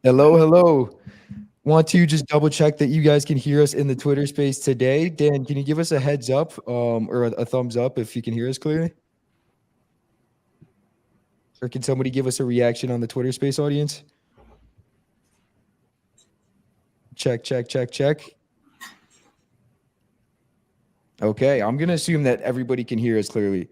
Hello, hello. Want to just double check that you guys can hear us in the Twitter space today. Dan, can you give us a heads up or a thumbs up if you can hear us clearly? Or can somebody give us a reaction on the Twitter space audience? Check, check, check, check. Okay, I'm going to assume that everybody can hear us clearly.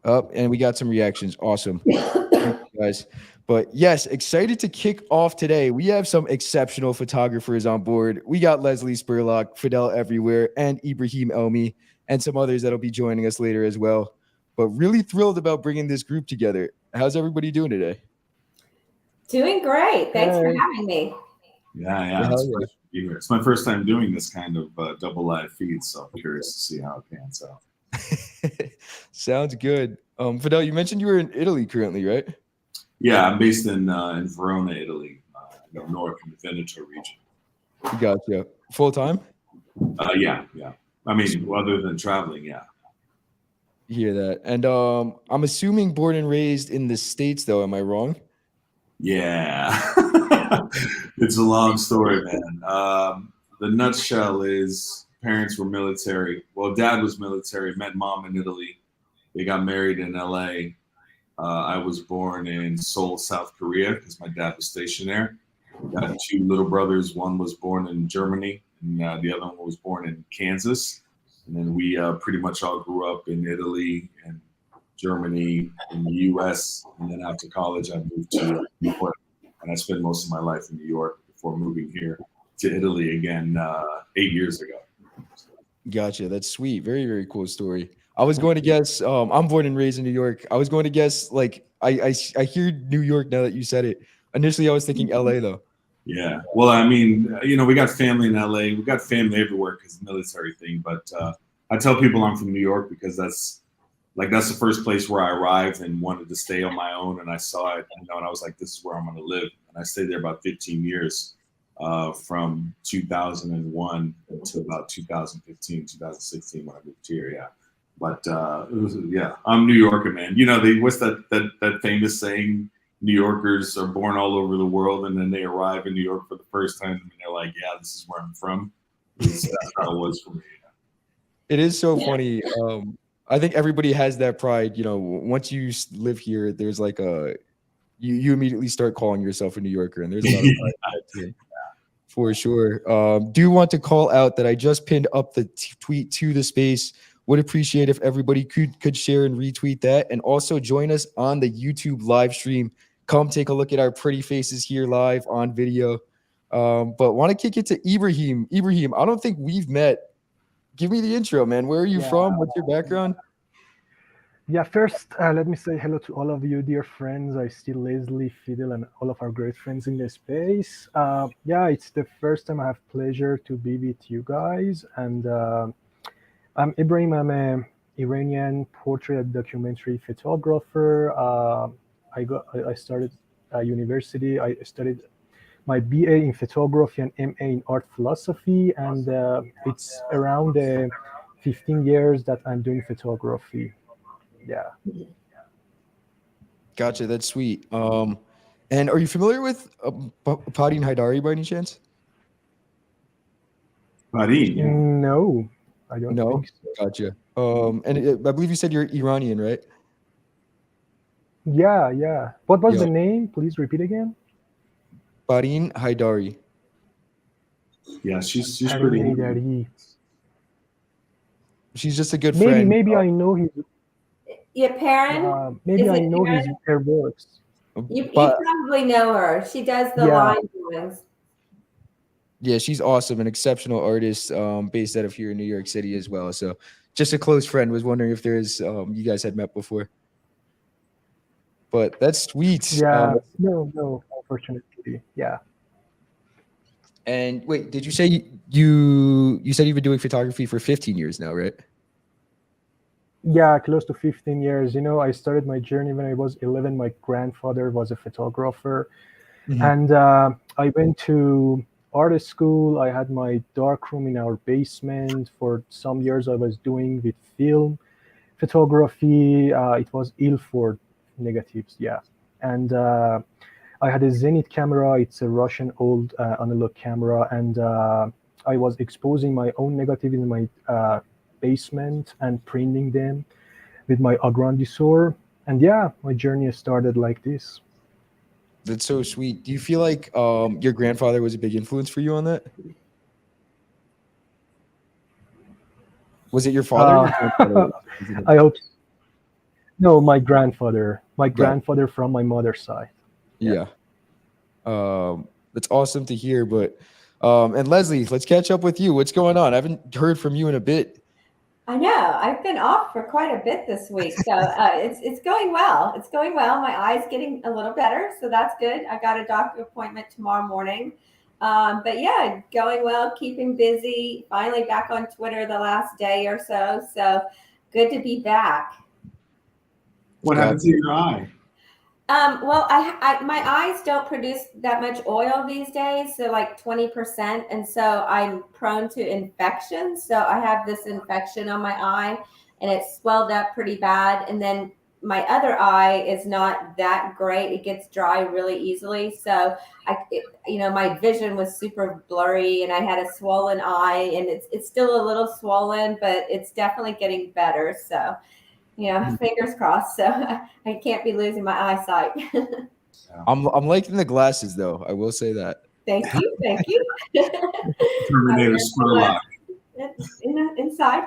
And we got some reactions. Awesome. Thank you guys. But yes, excited to kick off today. We have some exceptional photographers on board. We got Leslie Spurlock, Fidel Everywhere, and Ibrahim Elmi, and some others that'll be joining us later as well. But really thrilled about bringing this group together. How's everybody doing today? Doing great. Thanks for having me. Yeah. It's my first time doing this kind of double live feed, so I'm curious to see how it pans out. Sounds good. Fidel, you mentioned you were in Italy currently, right? Yeah, I'm based in Verona, Italy, north in the Veneto region. Gotcha. Full time? Yeah. I mean, other than traveling, yeah. Hear that. And I'm assuming born and raised in the States, though. Am I wrong? Yeah. It's a long story, man. The nutshell is parents were military. Well, dad was military, met mom in Italy. They got married in LA. I was born in Seoul, South Korea, because my dad was stationed there. Got two little brothers. One was born in Germany, and the other one was born in Kansas. And then we pretty much all grew up in Italy and Germany, in the U.S. And then after college, I moved to New York, and I spent most of my life in New York before moving here to Italy again 8 years ago. Gotcha. That's sweet. Very, very cool story. I was going to guess, I'm born and raised in New York. I was going to guess, like, I hear New York now that you said it. Initially, I was thinking LA, though. Yeah. Well, I mean, we got family in LA. We got family everywhere because the military thing. But I tell people I'm from New York because that's the first place where I arrived and wanted to stay on my own. And I saw it, and I was like, this is where I'm going to live. And I stayed there about 15 years from 2001 until about 2015, 2016 when I moved here. Yeah. But I'm a New Yorker, man. What's that famous saying? New Yorkers are born all over the world, and then they arrive in New York for the first time, and they're like, "Yeah, this is where I'm from." That's how it was for me. It is so funny. I think everybody has that pride. Once you live here, there's like you immediately start calling yourself a New Yorker, and there's a lot of pride here, for sure. Do want to call out that I just pinned up the tweet to the space. Would appreciate if everybody could share and retweet that, and also join us on the YouTube live stream. Come take a look at our pretty faces here live on video. But want to kick it to Ibrahim. Ibrahim, I don't think we've met. Give me the intro, man. Where are you from? What's your background? Yeah, first, let me say hello to all of you, dear friends. I see Leslie, Fidel, and all of our great friends in the space. It's the first time I have pleasure to be with you guys. And I'm Ibrahim. I'm an Iranian portrait documentary photographer. I started university. I studied my BA in photography and MA in art philosophy, and it's around 15 years that I'm doing photography. Yeah. Gotcha. That's sweet. And are you familiar with Padin Haidari by any chance? Padin? Yeah. No, I don't think so. Gotcha. And I believe you said you're Iranian, right? Yeah. What was the name? Please repeat again. Padin Haidari. Yeah, she's pretty. Haidari. She's just a good friend. Maybe I know his. Your parent? Maybe I know her works. You probably know her. She does the line drawings. Yeah, she's awesome, an exceptional artist, based out of here in New York City as well. So, just a close friend. Was wondering if there's you guys had met before. But that's sweet. Yeah, no, unfortunately, yeah. And wait, did you say you said you've been doing photography for 15 years now, right? Yeah, close to 15 years. I started my journey when I was 11. My grandfather was a photographer, and I went to art school. I had my dark room in our basement. For some years, I was doing with film photography. It was Ilford negatives, yeah. And I had a Zenit camera. It's a Russian old analog camera, and I was exposing my own negative in my basement and printing them with my agrandisseur. And yeah, my journey started like this. That's so sweet. Do you feel like your grandfather was a big influence for you on that? Was it your father or your grandfather? I hope no, my grandfather. My Got it. grandfather from my mother's side. Yeah. That's awesome to hear. But and Leslie, let's catch up with you. What's going on? I haven't heard from you in a bit. I know. I've been off for quite a bit this week, so it's going well. It's going well. My eye's getting a little better, so that's good. I got a doctor appointment tomorrow morning. But yeah, going well, keeping busy. Finally back on Twitter the last day or so. So good to be back. What happened to your eye? Well, my eyes don't produce that much oil these days, so like 20%, and so I'm prone to infection. So I have this infection on my eye, and it's swelled up pretty bad. And then my other eye is not that great; it gets dry really easily. So my vision was super blurry, and I had a swollen eye, and it's still a little swollen, but it's definitely getting better. So. Fingers crossed. So I can't be losing my eyesight. I'm liking the glasses though. I will say that. Thank you. Terminator Spurlock. Inside.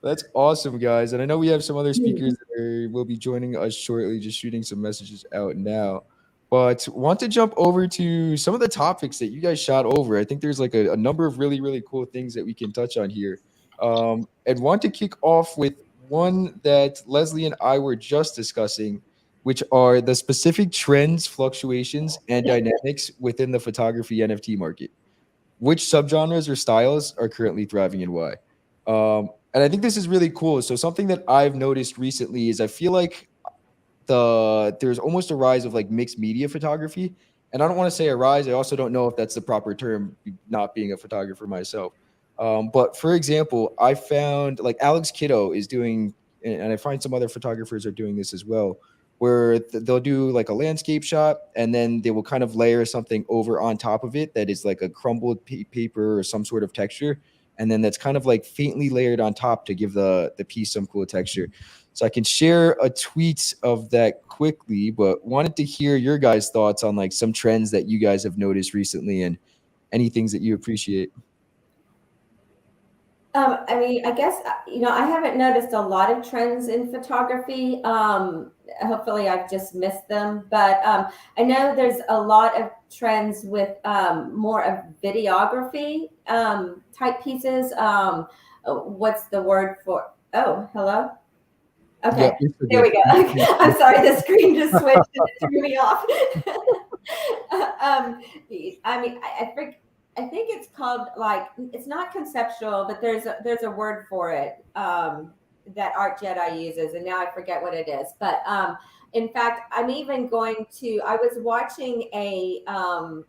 That's awesome, guys. And I know we have some other speakers that will be joining us shortly, just shooting some messages out now. But want to jump over to some of the topics that you guys shot over. I think there's like a number of really, really cool things that we can touch on here. And want to kick off with one that Leslie and I were just discussing, which are the specific trends, fluctuations, and dynamics within the photography NFT market. Which subgenres or styles are currently thriving and why? And I think this is really cool. So something that I've noticed recently is I feel like there's almost a rise of like mixed media photography. And I don't want to say a rise. I also don't know if that's the proper term, not being a photographer myself. But for example, I found like Alex Kiddo is doing, and I find some other photographers are doing this as well, where they'll do like a landscape shot and then they will kind of layer something over on top of it that is like a crumbled paper or some sort of texture. And then that's kind of like faintly layered on top to give the piece some cool texture. So I can share a tweet of that quickly, but wanted to hear your guys' thoughts on like some trends that you guys have noticed recently and any things that you appreciate. I guess, I haven't noticed a lot of trends in photography. Hopefully I've just missed them, but I know there's a lot of trends with more of videography type pieces. What's the word for, oh, hello? Okay, Yeah, there we go. I'm sorry, the screen just switched and it threw me off. I think it's called, like, it's not conceptual, but there's a word for it that Art Jedi uses, and now I forget what it is. But in fact, I was watching a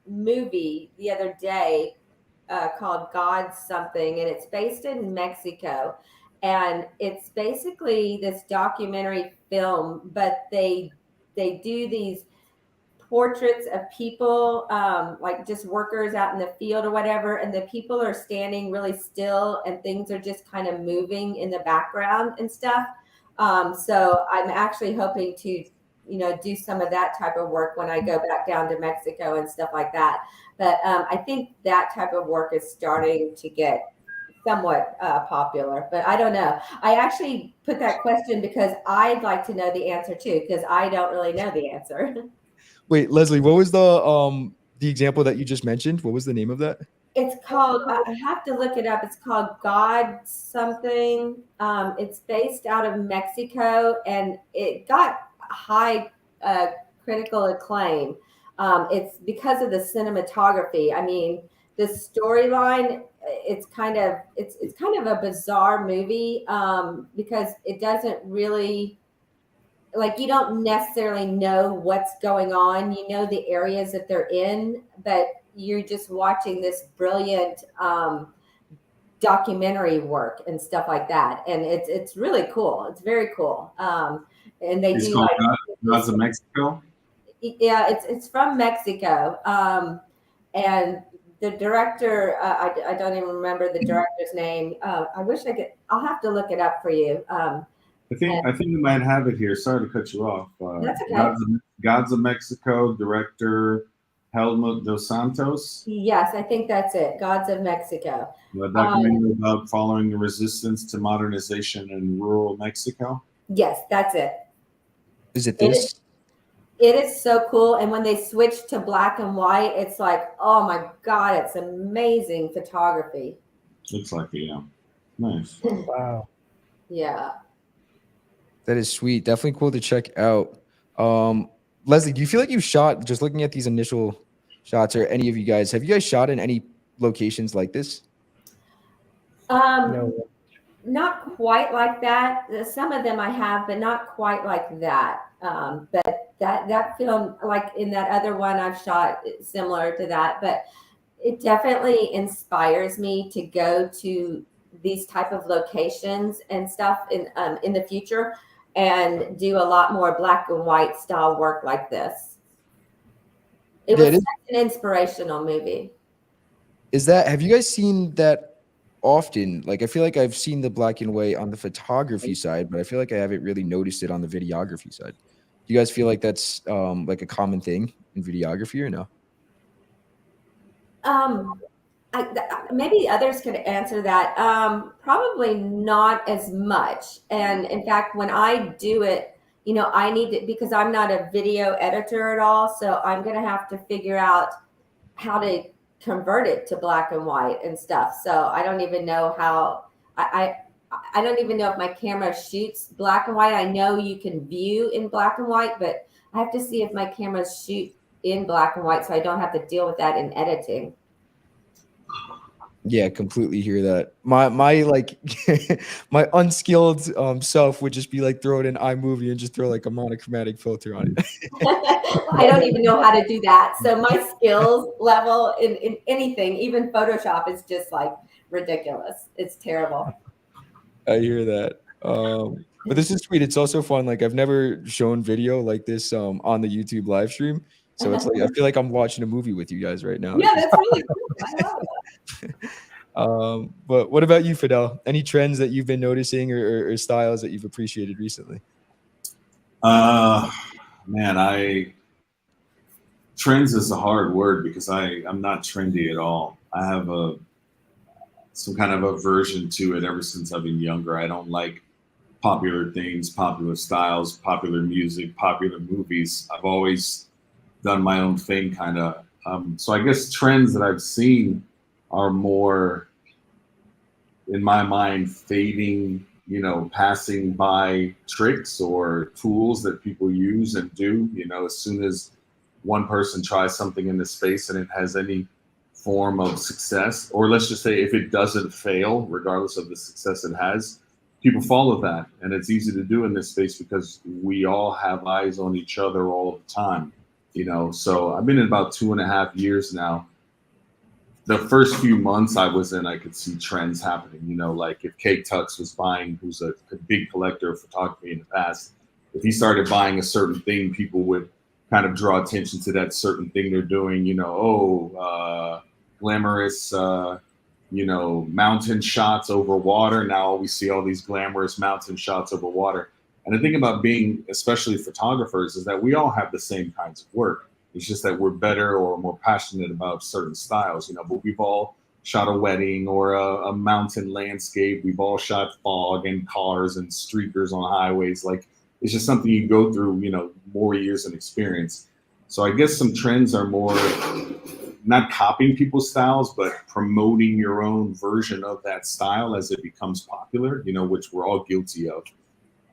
movie the other day called God Something, and it's based in Mexico. And it's basically this documentary film, but they do these portraits of people, like just workers out in the field or whatever, and the people are standing really still and things are just kind of moving in the background and stuff. So I'm actually hoping to do some of that type of work when I go back down to Mexico and stuff like that. But I think that type of work is starting to get somewhat popular, but I don't know. I actually put that question because I'd like to know the answer too, because I don't really know the answer. Wait, Leslie, what was the example that you just mentioned? What was the name of that? It's called, I have to look it up. It's called God Something. It's based out of Mexico and it got high critical acclaim. It's because of the cinematography. I mean, the storyline, it's kind of a bizarre movie because it doesn't really, like, you don't necessarily know what's going on. You know the areas that they're in, but you're just watching this brilliant documentary work and stuff like that. And it's really cool. It's very cool. and they It's do called like Gods of Mexico. yeah, it's from Mexico, and the director I don't even remember the director's name. I wish I could. I'll have to look it up for you. I think we might have it here. Sorry to cut you off. That's okay. Gods of Mexico, director Helmut dos Santos. Yes, I think that's it. Gods of Mexico. A documentary about following the resistance to modernization in rural Mexico. Yes, that's it. Is it this? It is so cool. And when they switch to black and white, it's like, oh my God, it's amazing photography. Looks like it, yeah. Nice. Wow. Yeah. That is sweet. Definitely cool to check out. Leslie, do you feel like you've shot, just looking at these initial shots, or any of you guys, have you guys shot in any locations like this? No. Not quite like that. Some of them I have, but not quite like that. But that film, like in that other one I've shot similar to that, but it definitely inspires me to go to these type of locations and stuff in the future, and do a lot more black and white style work like this. It was such an inspirational movie. Have you guys seen that often? Like, I feel like I've seen the black and white on the photography side, but I feel like I haven't really noticed it on the videography side. Do you guys feel like that's like a common thing in videography, or no? Maybe others could answer that. Probably not as much. And in fact, when I do it, I need to, because I'm not a video editor at all. So I'm going to have to figure out how to convert it to black and white and stuff. So I don't even know how I don't even know if my camera shoots black and white. I know you can view in black and white, but I have to see if my cameras shoot in black and white so I don't have to deal with that in editing. Yeah, completely hear that. My like my unskilled self would just be like, throw it in iMovie and just throw like a monochromatic filter on it. I don't even know how to do that. So my skills level in anything, even Photoshop, is just like ridiculous. It's terrible. I hear that. But this is sweet. It's also fun. Like, I've never shown video like this on the YouTube live stream. So it's like, I feel like I'm watching a movie with you guys right now. Yeah, that's really cool. I love it. But what about you, Fidel? Any trends that you've been noticing, or styles that you've appreciated recently? Man, trends is a hard word because I'm not trendy at all. I have some kind of aversion to it ever since I've been younger. I don't like popular things, popular styles, popular music, popular movies. I've always done my own thing, kind of. So I guess trends that I've seen are more, in my mind, fading, passing by tricks or tools that people use and do. As soon as one person tries something in this space and it has any form of success, or let's just say if it doesn't fail, regardless of the success it has, people follow that. And it's easy to do in this space because we all have eyes on each other all the time. So I've been in about 2.5 years now. The first few months I was in, I could see trends happening, like if Kate Tux was buying, who's a big collector of photography in the past, if he started buying a certain thing, people would kind of draw attention to that certain thing they're doing, glamorous, mountain shots over water. Now we see all these glamorous mountain shots over water. And the thing about being, especially photographers, is that we all have the same kinds of work. It's just that we're better or more passionate about certain styles, but we've all shot a wedding or a mountain landscape. We've all shot fog and cars and streakers on highways. Like, it's just something you go through, more years of experience. So I guess some trends are more not copying people's styles, but promoting your own version of that style as it becomes popular, which we're all guilty of.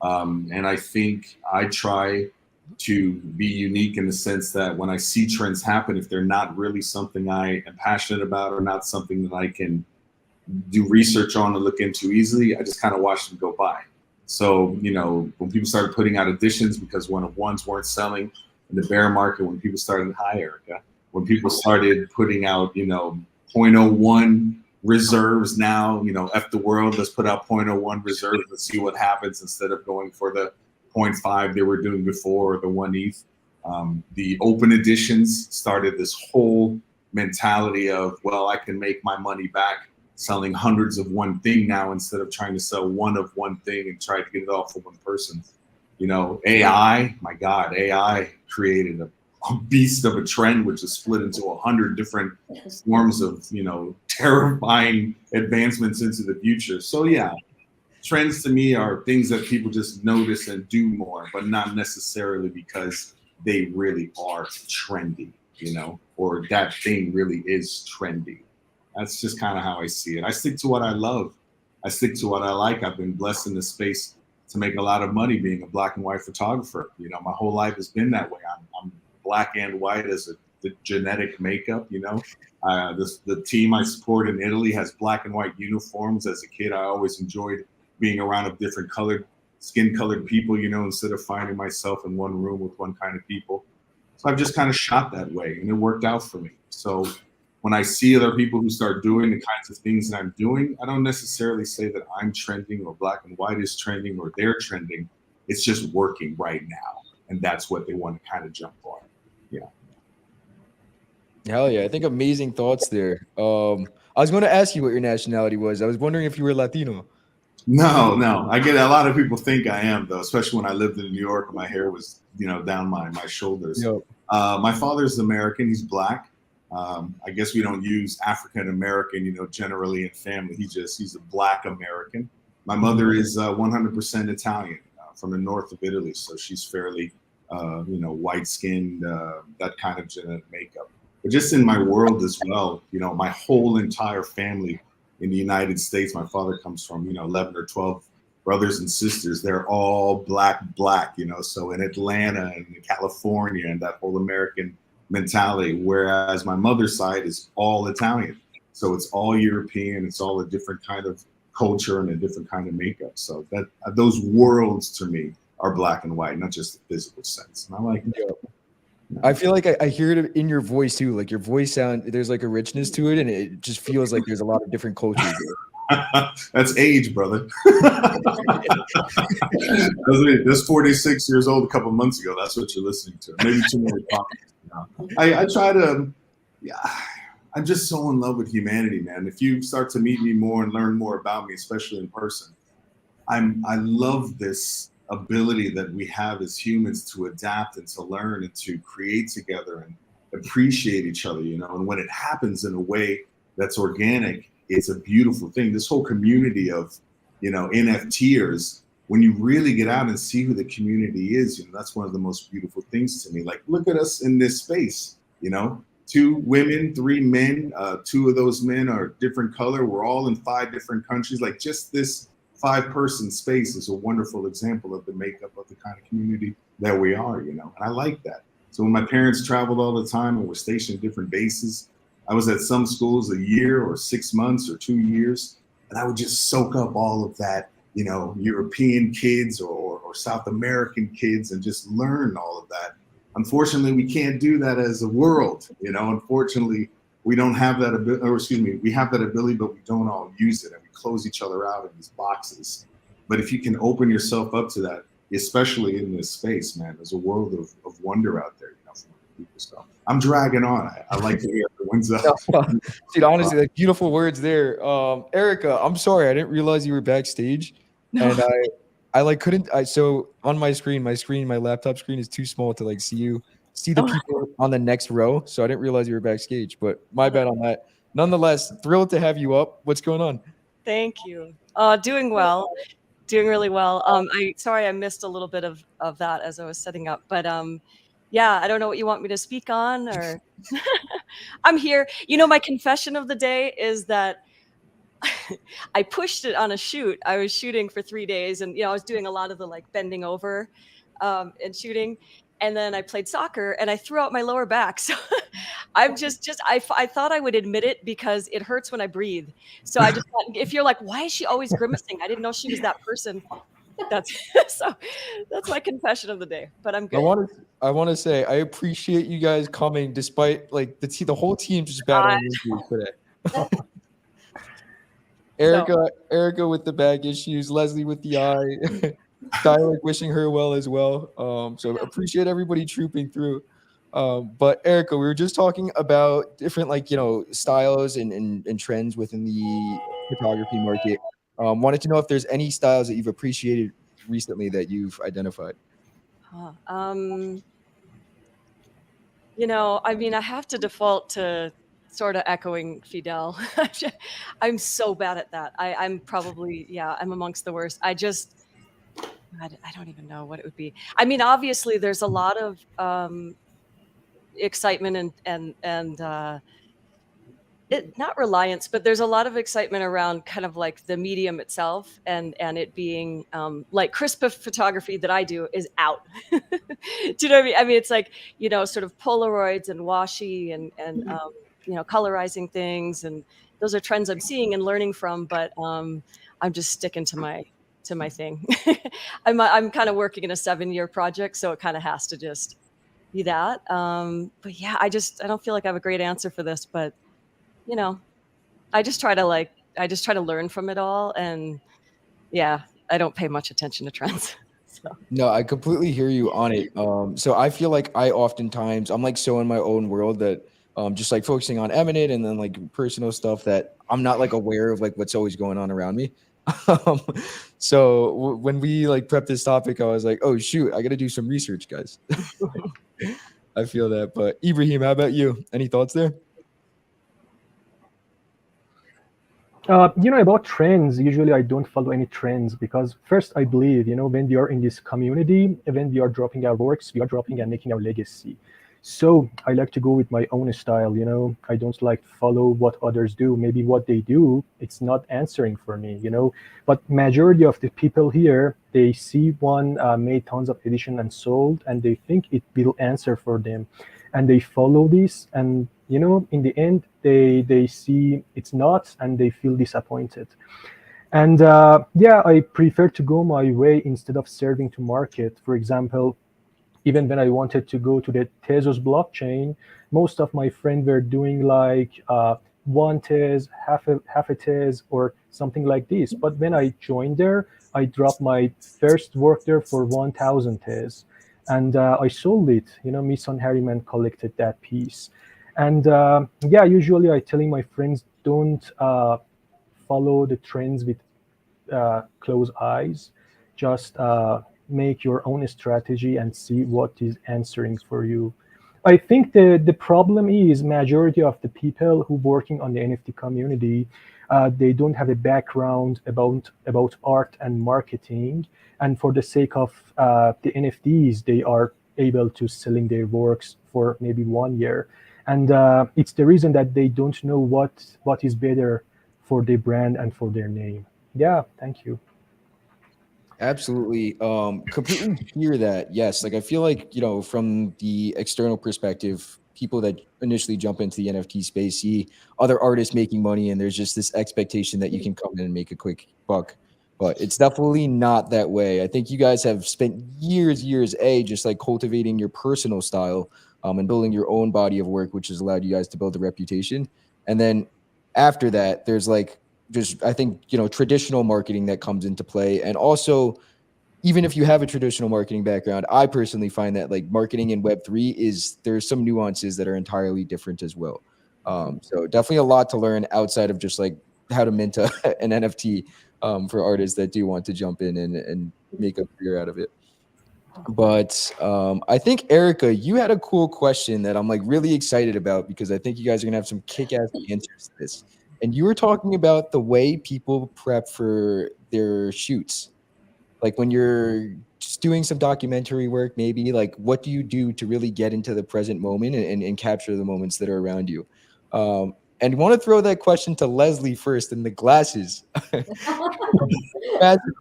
And I think I try to be unique in the sense that when I see trends happen, if they're not really something I am passionate about or not something that I can do research on and look into easily, I just kind of watch them go by. So, when people started putting out editions because ones weren't selling in the bear market, when people started, hi, Erica, when people started putting out, 0.01 reserves now, F the world, let's put out 0.01 reserves and see what happens instead of going for the 0.5 they were doing before, the 1 ETH. The open editions started this whole mentality of, well, I can make my money back selling hundreds of one thing now instead of trying to sell one of one thing and try to get it all for one person. You know, AI, my God, AI created a beast of a trend, which is split into 100 different forms of, you know, terrifying advancements into the future. So yeah, trends to me are things that people just notice and do more, but not necessarily because they really are trendy, you know, or that thing really is trendy. That's just kind of how I see it. I stick to what I love. I stick to what I like. I've been blessed in this space to make a lot of money being a black and white photographer. You know, my whole life has been that way. I'm black and white as the genetic makeup, you know. The team I support in Italy has black and white uniforms. As a kid, I always enjoyed being around a different skin colored people, you know, instead of finding myself in one room with one kind of people. So I've just kind of shot that way, and it worked out for me. So when I see other people who start doing the kinds of things that I'm doing, I don't necessarily say that I'm trending or black and white is trending or they're trending. It's just working right now. And that's what they want to kind of jump on. Yeah. Hell yeah. I think amazing thoughts there. I was going to ask you what your nationality was. I was wondering if you were Latino. No. I get a lot of people think I am, though, especially when I lived in New York and my hair was, you know, down my shoulders. Yep. My father's American. He's black. I guess we don't use African American, you know, generally in family. He's a black American. My mother is 100% Italian from the north of Italy. So she's fairly, you know, white skinned, that kind of genetic makeup. But just in my world as well, you know, my whole entire family in the United States, my father comes from, you know, 11 or 12 brothers and sisters. They're all black, you know, so in Atlanta and in California and that whole American mentality, whereas my mother's side is all Italian. So it's all European. It's all a different kind of culture and a different kind of makeup. So that those worlds to me are black and white, not just the physical sense. And I like that. Yeah. I feel like I hear it in your voice too. Like your voice there's like a richness to it, and it just feels like there's a lot of different cultures there. That's age, brother. That's 46 years old a couple months ago. That's what you're listening to. Maybe too many podcasts. I try to, yeah, I'm just so in love with humanity, man. If you start to meet me more and learn more about me, especially in person, I love this ability that we have as humans to adapt and to learn and to create together and appreciate each other, you know. And when it happens in a way that's organic, it's a beautiful thing. This whole community of, you know, NFTers, when you really get out and see who the community is, you know, that's one of the most beautiful things to me. Like, look at us in this space, you know, 2 women, 3 men, 2 of those men are different color. We're all in 5 different countries. Like, just this 5-person space is a wonderful example of the makeup of the kind of community that we are, you know, and I like that. So when my parents traveled all the time and were stationed at different bases, I was at some schools a year or 6 months or 2 years, and I would just soak up all of that, you know, European kids or South American kids and just learn all of that. Unfortunately, we can't do that as a world, you know. Unfortunately, we don't have that ability, or excuse me, we have that ability, but we don't all use it, and we close each other out in these boxes. But if you can open yourself up to that, especially in this space, man, there's a world of wonder out there, you know, for people. So I'm dragging on. I like to hear everyone's up. Dude, honestly, like beautiful words there. Erica, I'm sorry, I didn't realize you were backstage. No. And I like couldn't so on my laptop screen is too small to like see the people on the next row. So I didn't realize you were backstage, but my bad on that. Nonetheless, thrilled to have you up. What's going on? Thank you. Doing well. Doing really well. Sorry I missed a little bit of that as I was setting up, but yeah, I don't know what you want me to speak on, or I'm here. You know, my confession of the day is that I pushed it on a shoot. I was shooting for 3 days, and you know, I was doing a lot of the like bending over and shooting. And then I played soccer and I threw out my lower back. So I'm I thought I would admit it because it hurts when I breathe. So I just thought, if you're like, why is she always grimacing? I didn't know she was that person. That's my confession of the day, but I'm good. I want to say, I appreciate you guys coming despite like the whole team just battling injuries today. Erica with the back issues, Leslie with the eye. Tyler wishing her well as well. So appreciate everybody trooping through. But Erica, we were just talking about different styles and trends within the photography market. Wanted to know if there's any styles that you've appreciated recently that you've identified. Huh. I mean, I have to default to sort of echoing Fidel. I'm so bad at that. I'm probably, I'm amongst the worst. I don't even know what it would be. I mean, obviously, there's a lot of excitement and not reliance, but there's a lot of excitement around kind of like the medium itself and it being like crisp photography that I do is out. Do you know what I mean? I mean, it's like, sort of Polaroids and washi and colorizing things, and those are trends I'm seeing and learning from, but I'm just sticking to my thing. I'm kind of working in a 7-year project, so it kind of has to just be that. But yeah, I don't feel like I have a great answer for this, but I just try to learn from it all, and I don't pay much attention to trends. So. No, I completely hear you on it. So I feel like I'm like so in my own world that just like focusing on Eminent and then like personal stuff that I'm not like aware of like what's always going on around me. Um, so when we like prepped this topic, I was like, oh shoot, I got to do some research, guys. I feel that. But Ibrahim, how about you? Any thoughts there? About trends, usually I don't follow any trends because first I believe, when we are in this community, when we are dropping our works, we are dropping and making our legacy. So I like to go with my own style, I don't like follow what others do. Maybe what they do, it's not answering for me, but majority of the people here, they see one made tons of edition and sold, and they think it will answer for them. And they follow this, and in the end they see it's not, and they feel disappointed. And I prefer to go my way instead of serving to market. For example, even when I wanted to go to the Tezos blockchain, most of my friends were doing like one Tez, half a Tez, or something like this. But when I joined there, I dropped my first work there for 1,000 Tez, and I sold it. Miss Harriman collected that piece, and usually I telling my friends don't follow the trends with close eyes. Just make your own strategy and see what is answering for you. I think the problem is majority of the people who working on the NFT community, they don't have a background about art and marketing, and for the sake of the NFTs, they are able to selling their works for maybe 1 year, and it's the reason that they don't know what is better for their brand and for their name. Yeah, thank you. Absolutely. Completely hear that. Yes. Like I feel like, from the external perspective, people that initially jump into the NFT space see other artists making money, and there's just this expectation that you can come in and make a quick buck. But it's definitely not that way. I think you guys have spent years, just like cultivating your personal style, and building your own body of work, which has allowed you guys to build a reputation. And then after that, there's like just I think traditional marketing that comes into play, and also even if you have a traditional marketing background, I personally find that like marketing in Web3 there's some nuances that are entirely different as well. So definitely a lot to learn outside of just like how to mint an NFT for artists that do want to jump in and make a career out of it. But I think Erica, you had a cool question that I'm like really excited about because I think you guys are gonna have some kick-ass answers to this. And you were talking about the way people prep for their shoots. Like when you're just doing some documentary work, maybe like what do you do to really get into the present moment and capture the moments that are around you? And want to throw that question to Leslie first in the glasses. Massive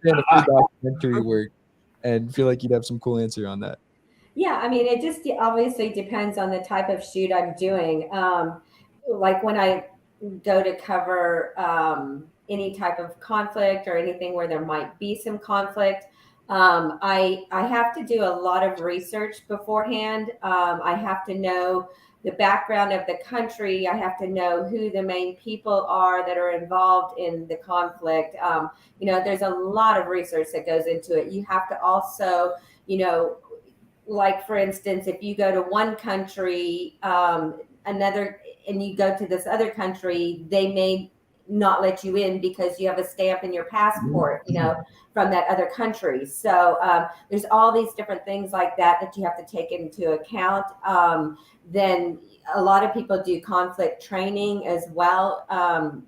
fan of your documentary work and feel like you'd have some cool answer on that. Yeah, I mean, it just obviously depends on the type of shoot I'm doing. Like when I go to cover any type of conflict or anything where there might be some conflict, I have to do a lot of research beforehand. I have to know the background of the country. I have to know who the main people are that are involved in the conflict. There's a lot of research that goes into it. You have to also, like for instance, if you go to one country, and you go to this other country, they may not let you in because you have a stamp in your passport, from that other country. So there's all these different things like that you have to take into account. Then a lot of people do conflict training as well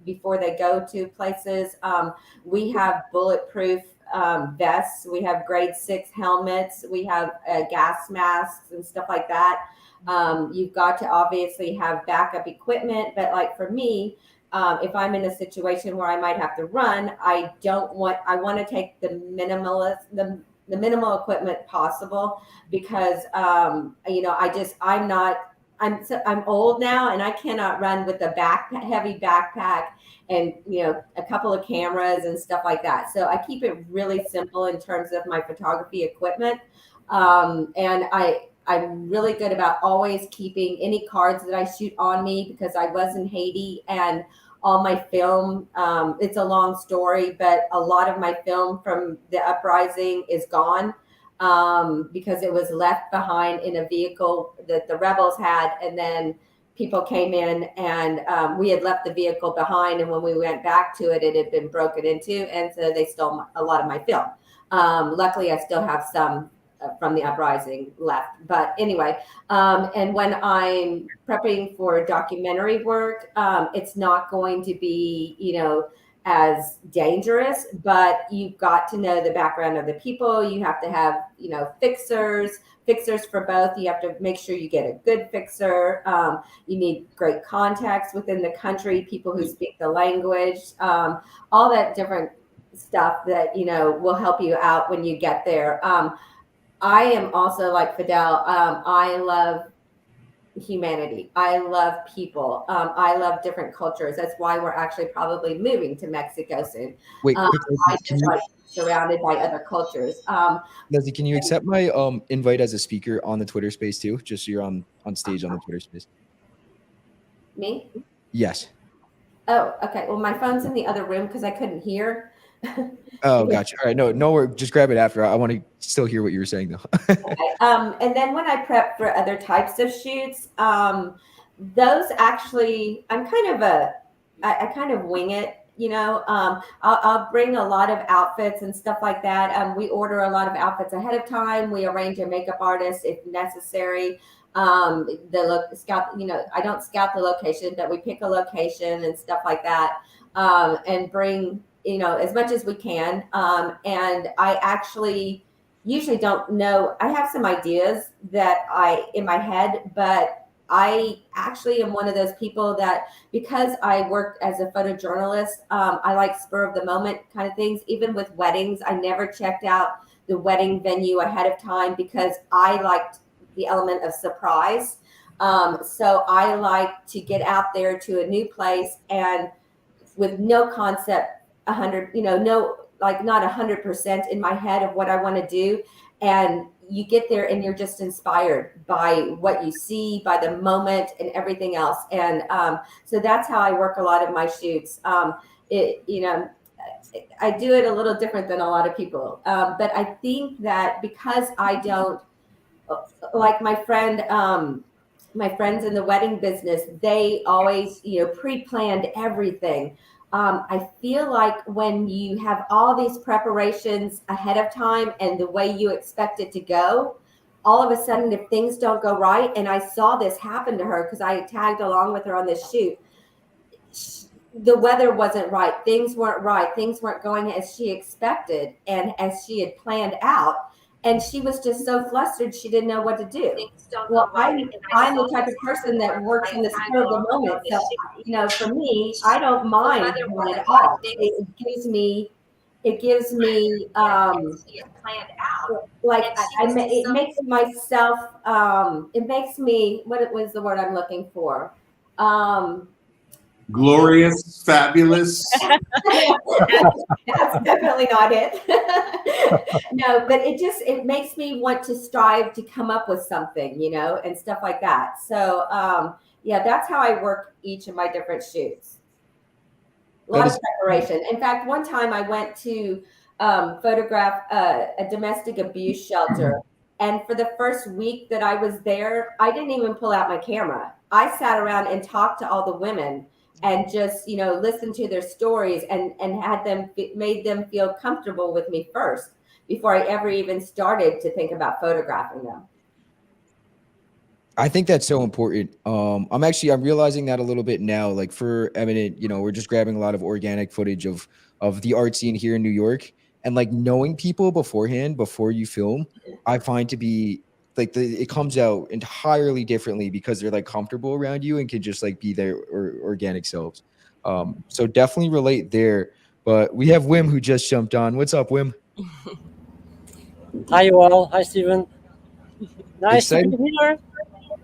before they go to places. We have bulletproof vests. We have grade 6 helmets. We have gas masks and stuff like that. You've got to obviously have backup equipment. But like for me, if I'm in a situation where I might have to run, I want to take the minimal equipment possible because, I'm old now and I cannot run with a heavy backpack and, a couple of cameras and stuff like that. So I keep it really simple in terms of my photography equipment. And I'm really good about always keeping any cards that I shoot on me because I was in Haiti and all my film, it's a long story, but a lot of my film from the uprising is gone because it was left behind in a vehicle that the rebels had. And then people came in and we had left the vehicle behind. And when we went back to it, it had been broken into. And so they stole a lot of my film. Luckily, I still have some from the uprising left. But anyway, and when I'm prepping for documentary work, it's not going to be, as dangerous, but you've got to know the background of the people. You have to have, fixers for both. You have to make sure you get a good fixer. You need great contacts within the country, people who speak the language, all that different stuff that, will help you out when you get there. I am also like Fidel. I love humanity. I love people. I love different cultures. That's why we're actually probably moving to Mexico soon. Wait, I just like surrounded by other cultures. Leslie, can you accept my invite as a speaker on the Twitter space too? Just so you're on stage on the Twitter space. Me? Yes. Oh, okay. Well, my phone's in the other room because I couldn't hear. Oh, gotcha. All right. No, just grab it after. I want to still hear what you were saying though. Okay. And then when I prep for other types of shoots, those actually, I kind of wing it. I'll bring a lot of outfits and stuff like that. We order a lot of outfits ahead of time. We arrange a makeup artist if necessary. I don't scout the location, but we pick a location and stuff like that, and bring, as much as we can. And I actually usually don't know. I have some ideas that in my head, but I actually am one of those people that, because I work as a photojournalist, I like spur of the moment kind of things. Even with weddings, I never checked out the wedding venue ahead of time because I liked the element of surprise. So I like to get out there to a new place and with no concept, not 100% in my head of what I want to do. And you get there and you're just inspired by what you see, by the moment and everything else. And so that's how I work a lot of my shoots. I do it a little different than a lot of people. But I think that because I don't, like my friends in the wedding business, they always, pre-planned everything. I feel like when you have all these preparations ahead of time and the way you expect it to go, all of a sudden, if things don't go right, and I saw this happen to her because I tagged along with her on this shoot, the weather wasn't right. Things weren't right. Things weren't going as she expected and as she had planned out. And she was just so flustered, she didn't know what to do. Well, I'm the type of person that works in the spur of the moment. So, for me, I don't mind at all. It gives me, it makes myself, it makes me, what was the word I'm looking for? Glorious, fabulous. That's definitely not it. No, but it makes me want to strive to come up with something, and stuff like that. So yeah, that's how I work each of my different shoots. A lot of preparation. In fact, one time I went to photograph a domestic abuse shelter. And for the first week that I was there, I didn't even pull out my camera. I sat around and talked to all the women and just, listened to their stories and made them feel comfortable with me first before I ever even started to think about photographing them. I think that's so important. I'm realizing that a little bit now. Like for Eminent, we're just grabbing a lot of organic footage of the art scene here in New York, and like knowing people beforehand before you film, I find to be like it comes out entirely differently because they're like comfortable around you and can just like be their organic selves. So definitely relate there. But we have Wim who just jumped on. What's up, Wim? Hi, you all. Hi, Steven. Nice to be here.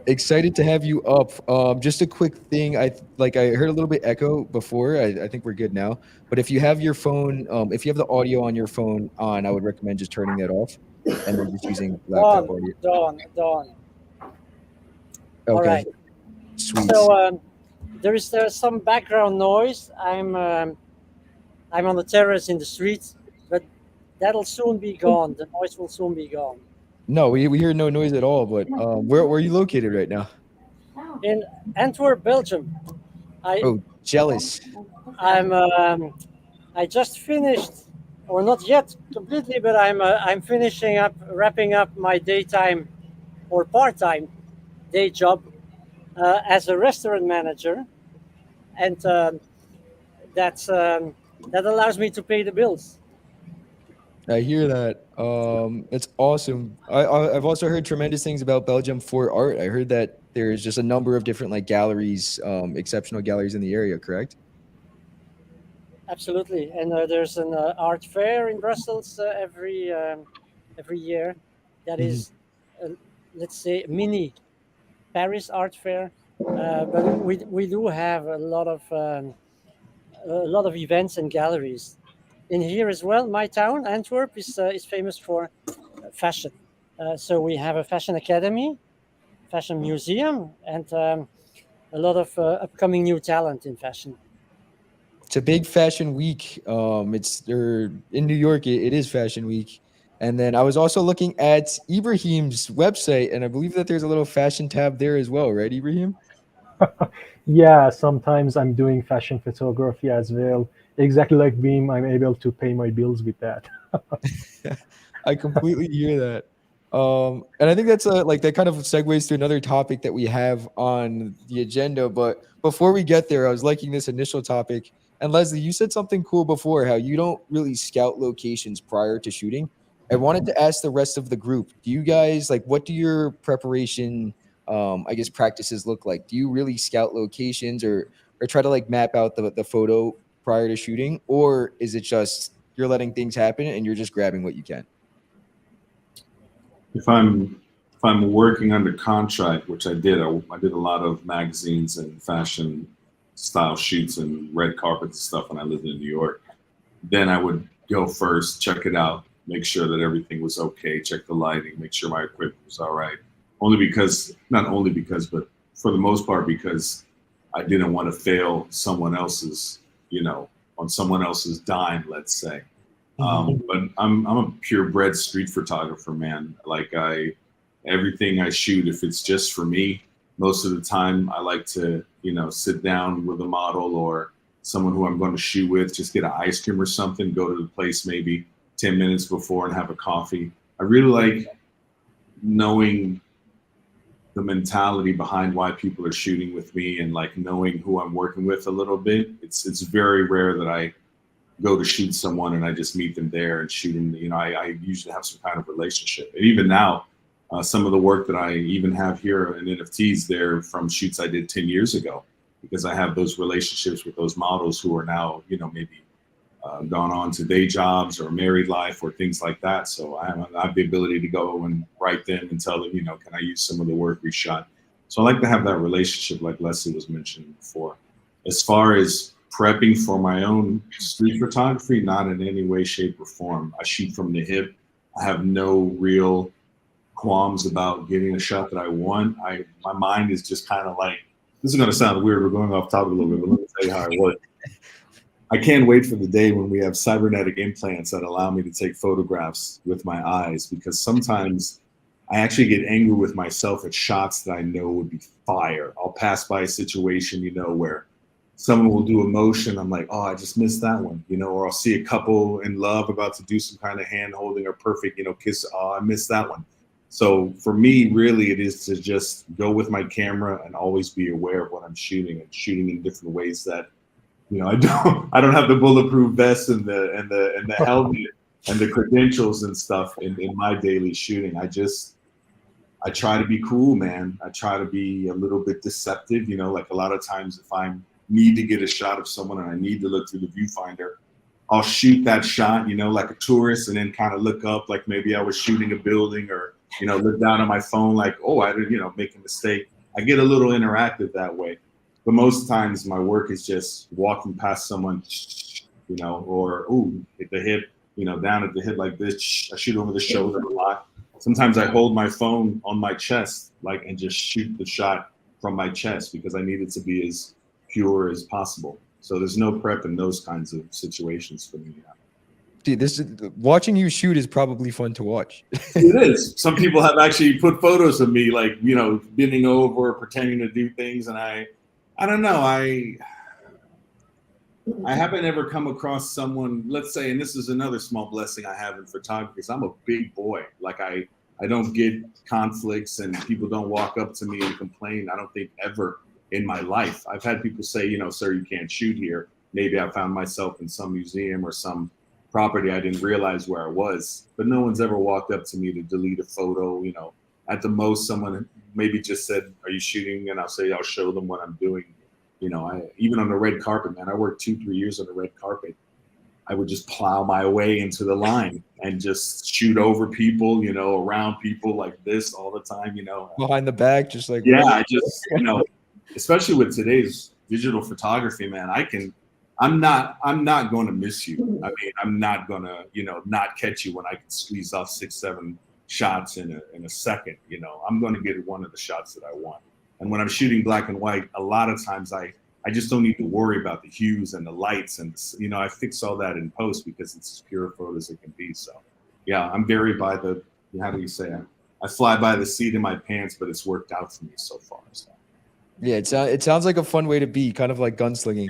Excited to have you up. Just a quick thing. I heard a little bit echo before. I think we're good now. But if you have your phone, if you have the audio on your phone on, I would recommend just turning that off and then just using laptop audio. Done. Okay. All right. Sweet. So there's some background noise. I'm on the terrace in the street, but that'll soon be gone. The noise will soon be gone. No, we hear no noise at all. But where are you located right now? In Antwerp, Belgium. Oh, jealous. I just finished, or not yet completely, but I'm wrapping up my daytime or part-time day job as a restaurant manager, and that allows me to pay the bills. I hear that. It's awesome. I've also heard tremendous things about Belgium for art. I heard that there's just a number of different like galleries, exceptional galleries in the area, correct? Absolutely, and there's an art fair in Brussels every year. That is, let's say, mini Paris art fair. But we do have a lot of events and galleries in here as well. My town, Antwerp, is famous for fashion. So we have a fashion academy, fashion museum, and a lot of upcoming new talent in fashion. It's a big fashion week. In New York. It is Fashion Week, and then I was also looking at Ibrahim's website, and I believe that there's a little fashion tab there as well, right, Ibrahim? Yeah, sometimes I'm doing fashion photography as well. Exactly like Beam, I'm able to pay my bills with that. I completely hear that. And I think that's that kind of segues to another topic that we have on the agenda. But before we get there, I was liking this initial topic. And Leslie, you said something cool before, how you don't really scout locations prior to shooting. I wanted to ask the rest of the group, do you guys what do your preparation practices look like? Do you really scout locations or try to map out the photo prior to shooting, or is it just you're letting things happen and you're just grabbing what you can? If I'm working under contract, which I did a lot of magazines and fashion style shoots and red carpet and stuff when I lived in New York. Then I would go first, check it out, make sure that everything was okay, check the lighting, make sure my equipment was all right. Not only because, but for the most part, because I didn't want to fail someone else's, on someone else's dime, let's say. But I'm a purebred street photographer, man. Everything I shoot, if it's just for me, most of the time I like to, sit down with a model or someone who I'm going to shoot with, just get an ice cream or something, go to the place maybe 10 minutes before and have a coffee. I really like knowing the mentality behind why people are shooting with me and knowing who I'm working with a little bit. It's very rare that I go to shoot someone and I just meet them there and shoot them. I usually have some kind of relationship. And even now, some of the work that I even have here in NFTs, they're from shoots I did 10 years ago, because I have those relationships with those models who are now, maybe gone on to day jobs or married life or things like that. So I have the ability to go and write them and tell them, can I use some of the work we shot? So I like to have that relationship like Leslie was mentioning before. As far as prepping for my own street photography, not in any way, shape, or form. I shoot from the hip. I have no real qualms about getting a shot that I want. My mind is just kind of like, this is going to sound weird. We're going off topic a little bit, but let me tell you how I work. I can't wait for the day when we have cybernetic implants that allow me to take photographs with my eyes, because sometimes I actually get angry with myself at shots that I know would be fire. I'll pass by a situation, where someone will do a motion. I'm like, oh, I just missed that one, or I'll see a couple in love about to do some kind of hand holding or perfect, kiss. Oh, I missed that one. So for me, really, it is to just go with my camera and always be aware of what I'm shooting, and shooting in different ways that, I don't have the bulletproof vest and the helmet and the credentials and stuff in my daily shooting. I try to be cool, man. I try to be a little bit deceptive, like a lot of times if I need to get a shot of someone and I need to look through the viewfinder, I'll shoot that shot, like a tourist, and then kind of look up like maybe I was shooting a building, or, look down on my phone like, oh, I didn't, make a mistake. I get a little interactive that way. But most times my work is just walking past someone, or, ooh, hit the hip, down at the hip like this. I shoot over the shoulder a lot. Sometimes I hold my phone on my chest, and just shoot the shot from my chest, because I need it to be as pure as possible. So there's no prep in those kinds of situations for me. Dude, watching you shoot is probably fun to watch. It is. Some people have actually put photos of me, bending over, pretending to do things, and I don't know. I haven't ever come across someone, let's say, and this is another small blessing I have in photography, because I'm a big boy. I don't get conflicts, and people don't walk up to me and complain. I don't think ever in my life. I've had people say, sir, you can't shoot here. Maybe I found myself in some museum or some property I didn't realize where I was, but no one's ever walked up to me to delete a photo. At the most, someone maybe just said, are you shooting? And I'll say, I'll show them what I'm doing. Even on the red carpet, man, I worked 2-3 years on the red carpet. I would just plow my way into the line and just shoot over people, around people like this all the time, Behind the back, just like, yeah, I just, especially with today's digital photography, man, I'm not going to miss you. I mean, I'm not going to, not catch you when I can squeeze off 6-7 shots in a second. I'm going to get one of the shots that I want. And when I'm shooting black and white, a lot of times I just don't need to worry about the hues and the lights, and I fix all that in post, because it's as pure a photo as it can be. So yeah, I'm very by the, how do you say it? I fly by the seat of my pants, but it's worked out for me so far. So yeah, it sounds like a fun way to be, kind of like gunslinging.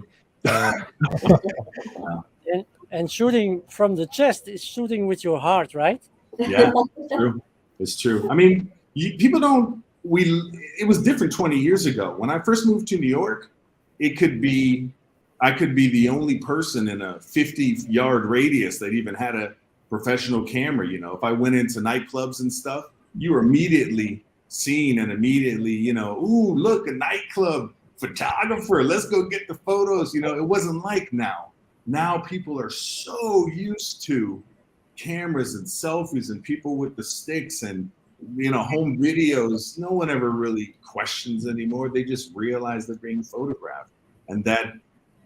And shooting from the chest is shooting with your heart, right? Yeah, it's true. It's true. I mean, people don't. It was different 20 years ago. When I first moved to New York, I could be the only person in a 50-yard radius that even had a professional camera. If I went into nightclubs and stuff, you were immediately seen, and immediately, ooh, look, a nightclub photographer, let's go get the photos. It wasn't like now. Now people are so used to cameras and selfies and people with the sticks and, home videos. No one ever really questions anymore. They just realize they're being photographed. And that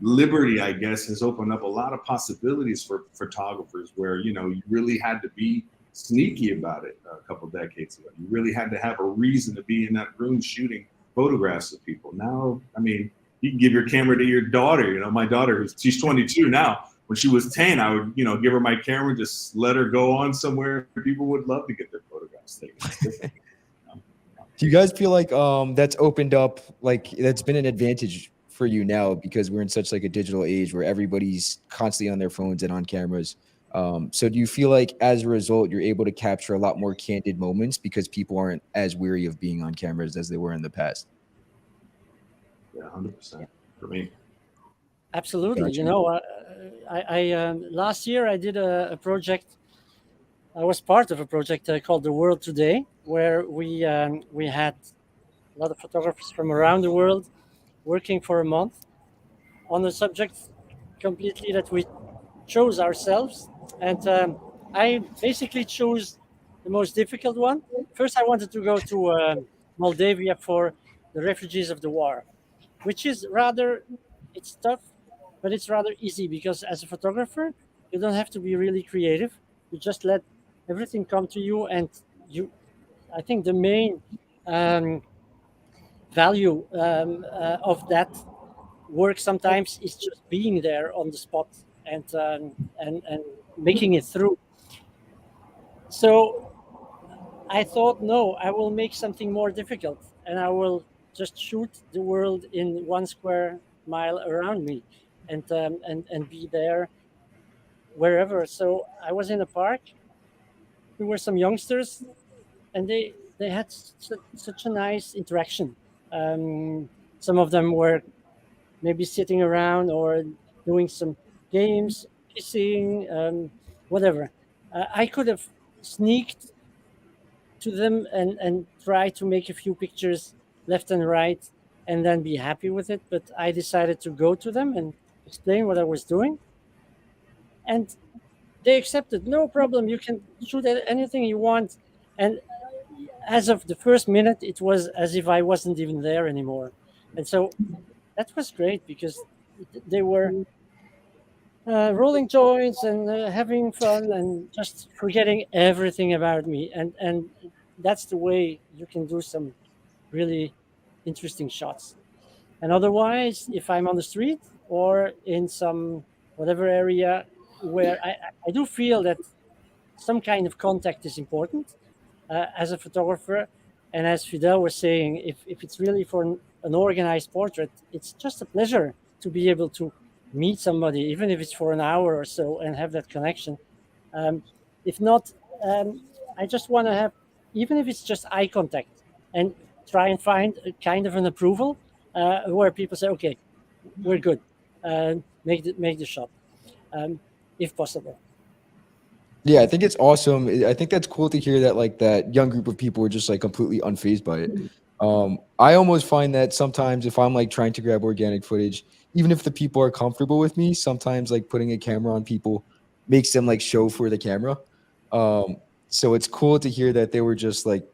liberty, I guess, has opened up a lot of possibilities for photographers, where, you really had to be sneaky about it a couple decades ago. You really had to have a reason to be in that room shooting photographs of people. Now, I mean, you can give your camera to your daughter. My daughter, she's 22 now. When she was 10, I would, give her my camera, just let her go on somewhere. People would love to get their photographs taken. Do you guys feel like that's opened up, like that's been an advantage for you now, because we're in such like a digital age where everybody's constantly on their phones and on cameras? So do you feel like as a result, you're able to capture a lot more candid moments because people aren't as weary of being on cameras as they were in the past? Yeah, 100% for me. Absolutely. Gotcha. I last year I did a project. I was part of a project called The World Today, where we had a lot of photographers from around the world working for a month on a subject completely that we chose ourselves. And I basically chose the most difficult one. First, I wanted to go to Moldavia for the refugees of the war, which is rather it's tough, but it's rather easy because as a photographer, you don't have to be really creative. You just let everything come to you, and you. I think the main um, value of that work sometimes is just being there on the spot and making it through. So I thought, no, I will make something more difficult, and I will just shoot the world in 1 square mile around me, and be there wherever. So I was in a park. There were some youngsters, and they had such a nice interaction. Some of them were maybe sitting around or doing some games, kissing, whatever. I could have sneaked to them and try to make a few pictures left and right and then be happy with it. But I decided to go to them and explain what I was doing. And they accepted, no problem, you can shoot anything you want. And as of the first minute, it was as if I wasn't even there anymore. And so that was great because they were rolling joints and having fun and just forgetting everything about me. And that's the way you can do some really interesting shots. And otherwise, if I'm on the street or in some whatever area where I do feel that some kind of contact is important as a photographer. And as Fidel was saying, if it's really for an organized portrait, it's just a pleasure to be able to meet somebody, even if it's for an hour or so, and have that connection. If not, I just want to have, even if it's just eye contact, and try and find a kind of an approval where people say, okay, we're good, make the shot, if possible. Yeah, I think it's awesome. I think that's cool to hear that like that young group of people are just like completely unfazed by it. I almost find that sometimes if I'm like trying to grab organic footage, even if the people are comfortable with me, sometimes like putting a camera on people makes them like show for the camera. Um, so it's cool to hear that they were just like,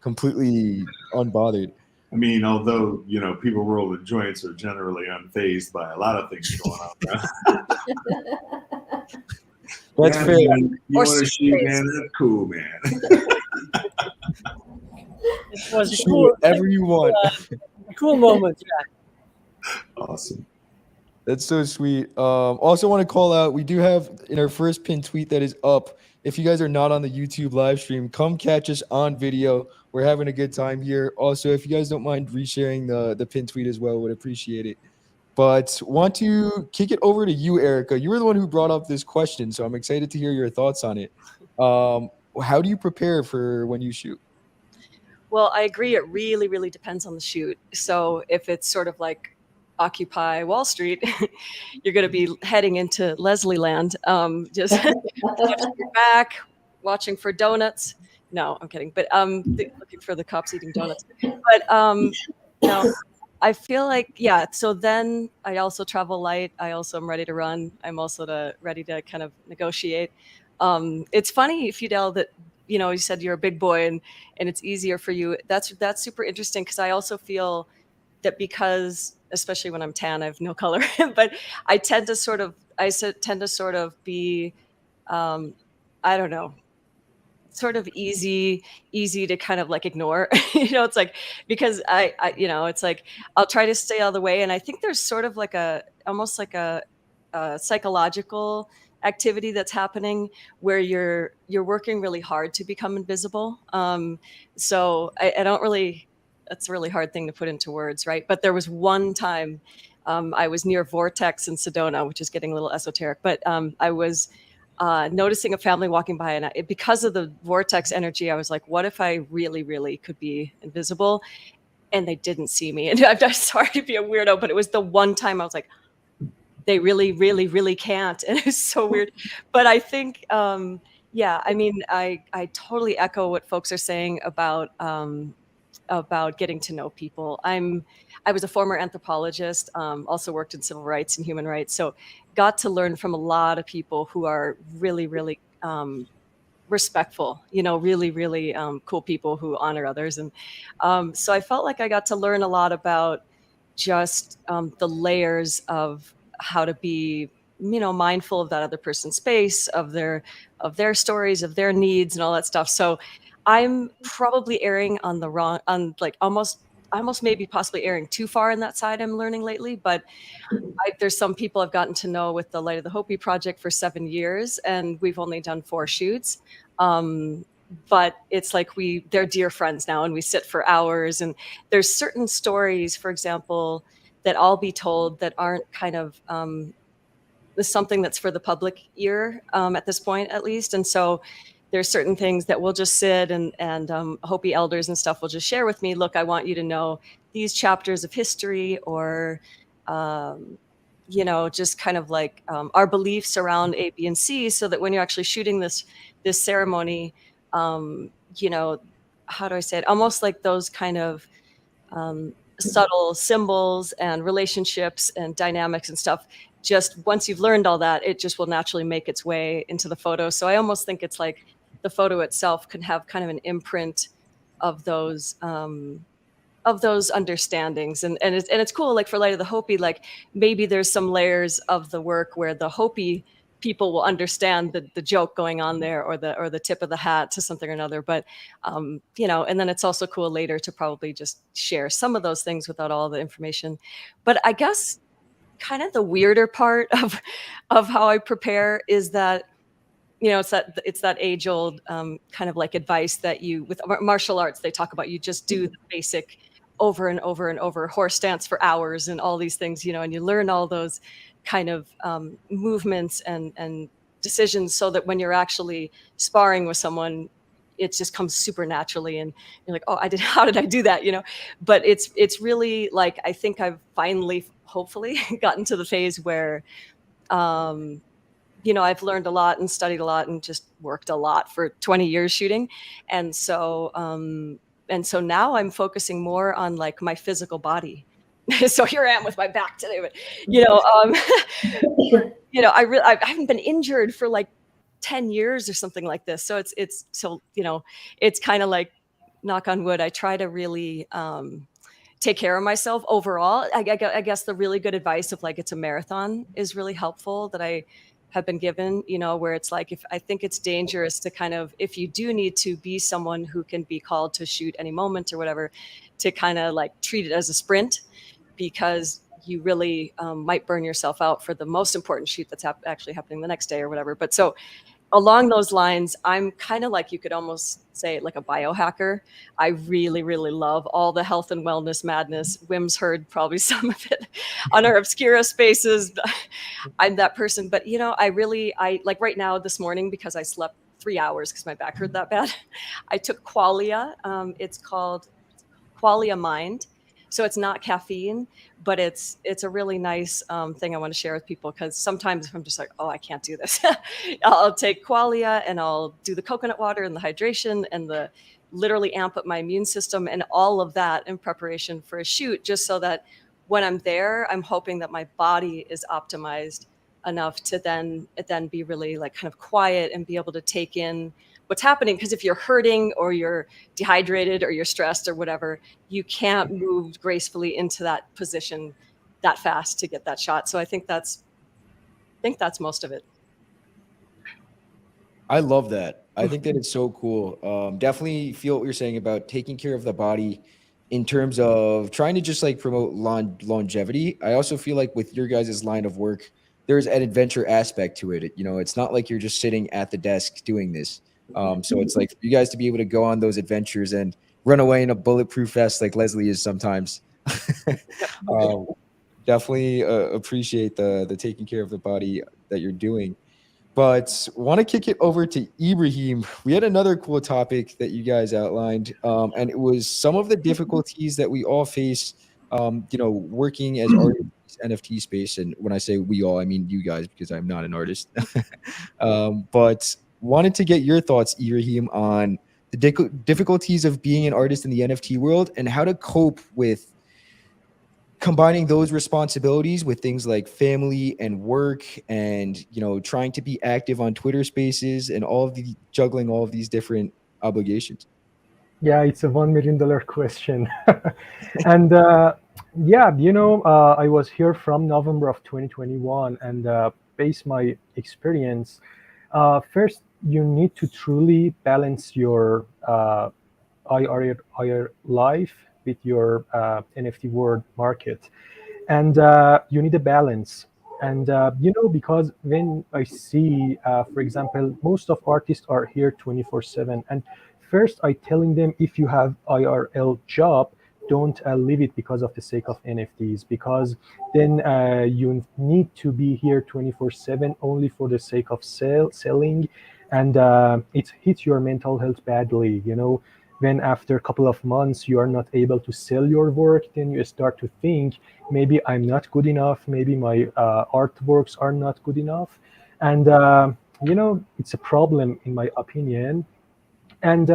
completely unbothered. I mean, although people rolling joints are generally unfazed by a lot of things going on. That's Yeah, fair. man, you Or want to shoot, suitcase. man? That's cool, man. It was a Shoot cool, whatever you want. a cool moment. Yeah. Awesome. That's so sweet. Also want to call out, we do have in our first pinned tweet that is up. If you guys are not on the YouTube live stream, come catch us on video. We're having a good time here. Also, if you guys don't mind resharing the pinned tweet as well, would appreciate it. But want to kick it over to you, Erica. You were the one who brought up this question, so I'm excited to hear your thoughts on it. How do you prepare for when you shoot? Well, I agree. It really, really depends on the shoot. So if it's sort of like Occupy Wall Street, you're going to be heading into Leslie land, just watching your back, watching for donuts. No, I'm kidding. But looking for the cops eating donuts. But I feel like, yeah. So then I also travel light. I also am ready to run. I'm also ready to kind of negotiate. It's funny, Fidel, that you said you're a big boy and it's easier for you. That's super interesting because I also feel that because, especially when I'm tan, I have no color, but I tend to sort of be, I don't know, sort of easy to kind of like ignore. It's like, because it's like I'll try to stay out of the way, and I think there's sort of like almost like a psychological activity that's happening where you're working really hard to become invisible. So I don't really, that's a really hard thing to put into words, right? But there was one time I was near Vortex in Sedona, which is getting a little esoteric, but I was noticing a family walking by, and because of the vortex energy, I was like, what if I really, really could be invisible? And they didn't see me. And I'm sorry to be a weirdo, but it was the one time I was like, they really, really, really can't. And it was so weird. But I think, yeah, I mean, I totally echo what folks are saying about getting to know people. I was a former anthropologist, also worked in civil rights and human rights. So got to learn from a lot of people who are really, really respectful, really, really cool people who honor others. And so I felt like I got to learn a lot about just the layers of how to be, mindful of that other person's space, of their stories, of their needs, and all that stuff. So I'm probably erring on the wrong, on like almost maybe possibly erring too far in that side I'm learning lately. But there's some people I've gotten to know with the Light of the Hopi project for 7 years, and we've only done 4 shoots. But it's like they're dear friends now, and we sit for hours. And there's certain stories, for example, that I'll be told that aren't kind of something that's for the public ear at this point, at least. And so there's certain things that we'll just sit and Hopi elders and stuff will just share with me. Look, I want you to know these chapters of history, or just kind of like our beliefs around A, B, and C, so that when you're actually shooting this ceremony, how do I say it? Almost like those kind of subtle symbols and relationships and dynamics and stuff. Just once you've learned all that, it just will naturally make its way into the photo. So I almost think it's like the photo itself can have kind of an imprint of those understandings. And it's cool. Like for Light of the Hopi, like maybe there's some layers of the work where the Hopi people will understand the joke going on there, or the tip of the hat to something or another. But and then it's also cool later to probably just share some of those things without all the information. But I guess kind of the weirder part of how I prepare is that it's that age old kind of like advice that with martial arts, they talk about, you just do the basic over and over and over, horse stance for hours and all these things, and you learn all those kind of movements and decisions, so that when you're actually sparring with someone, it just comes super naturally, and you're like, oh, how did I do that? But it's really like, I think I've finally, hopefully, gotten to the phase where I've learned a lot and studied a lot and just worked a lot for 20 years shooting. And so now I'm focusing more on like my physical body. So here I am with my back today, but I haven't been injured for like 10 years or something like this. So it's kind of like, knock on wood, I try to really take care of myself overall. I guess the really good advice of like, it's a marathon is really helpful, that I have been given, where it's like, if I think it's dangerous to kind of, if you do need to be someone who can be called to shoot any moment or whatever, to kind of like treat it as a sprint, because you really might burn yourself out for the most important shoot that's actually happening the next day or whatever. But so along those lines, I'm kind of like, you could almost say like a biohacker. I really, really love all the health and wellness madness. Wim's heard probably some of it on our Obscura spaces. I'm that person. But, I like right now this morning, because I slept 3 hours because my back hurt that bad, I took Qualia. It's called Qualia Mind. So it's not caffeine, but it's a really nice thing I want to share with people, because sometimes if I'm just like, oh, I can't do this, I'll take Qualia and I'll do the coconut water and the hydration and the literally amp up my immune system and all of that in preparation for a shoot, just so that when I'm there, I'm hoping that my body is optimized enough to then be really like kind of quiet and be able to take in what's happening. Because if you're hurting or you're dehydrated or you're stressed or whatever, you can't move gracefully into that position that fast to get that shot. So I think that's most of it. I love that. I think that it's so cool. Definitely feel what you're saying about taking care of the body in terms of trying to just like promote longevity. I also feel like with your guys' line of work, there's an adventure aspect to it. It's not like you're just sitting at the desk doing this. So it's like for you guys to be able to go on those adventures and run away in a bulletproof vest like Leslie is sometimes. Definitely appreciate the taking care of the body that you're doing. But want to kick it over to Ibrahim. We had another cool topic that you guys outlined, and it was some of the difficulties that we all face, working as artists in the NFT space. And when I say we all, I mean you guys, because I'm not an artist. But wanted to get your thoughts, Ibrahim, on the difficulties of being an artist in the NFT world and how to cope with combining those responsibilities with things like family and work, and trying to be active on Twitter spaces and juggling all of these different obligations. Yeah, it's a $1 million question. And Yeah, I was here from November of 2021, and based my experience, first you need to truly balance your IR life with your NFT world market, and you need a balance. And because when I see, for example, most of artists are here 24/7, and first I telling them, if you have IRL job, don't leave it because of the sake of NFTs, because then you need to be here 24/7 only for the sake of selling, and it hits your mental health badly. When after a couple of months you are not able to sell your work, then you start to think, maybe I'm not good enough, maybe my artworks are not good enough, and it's a problem in my opinion. And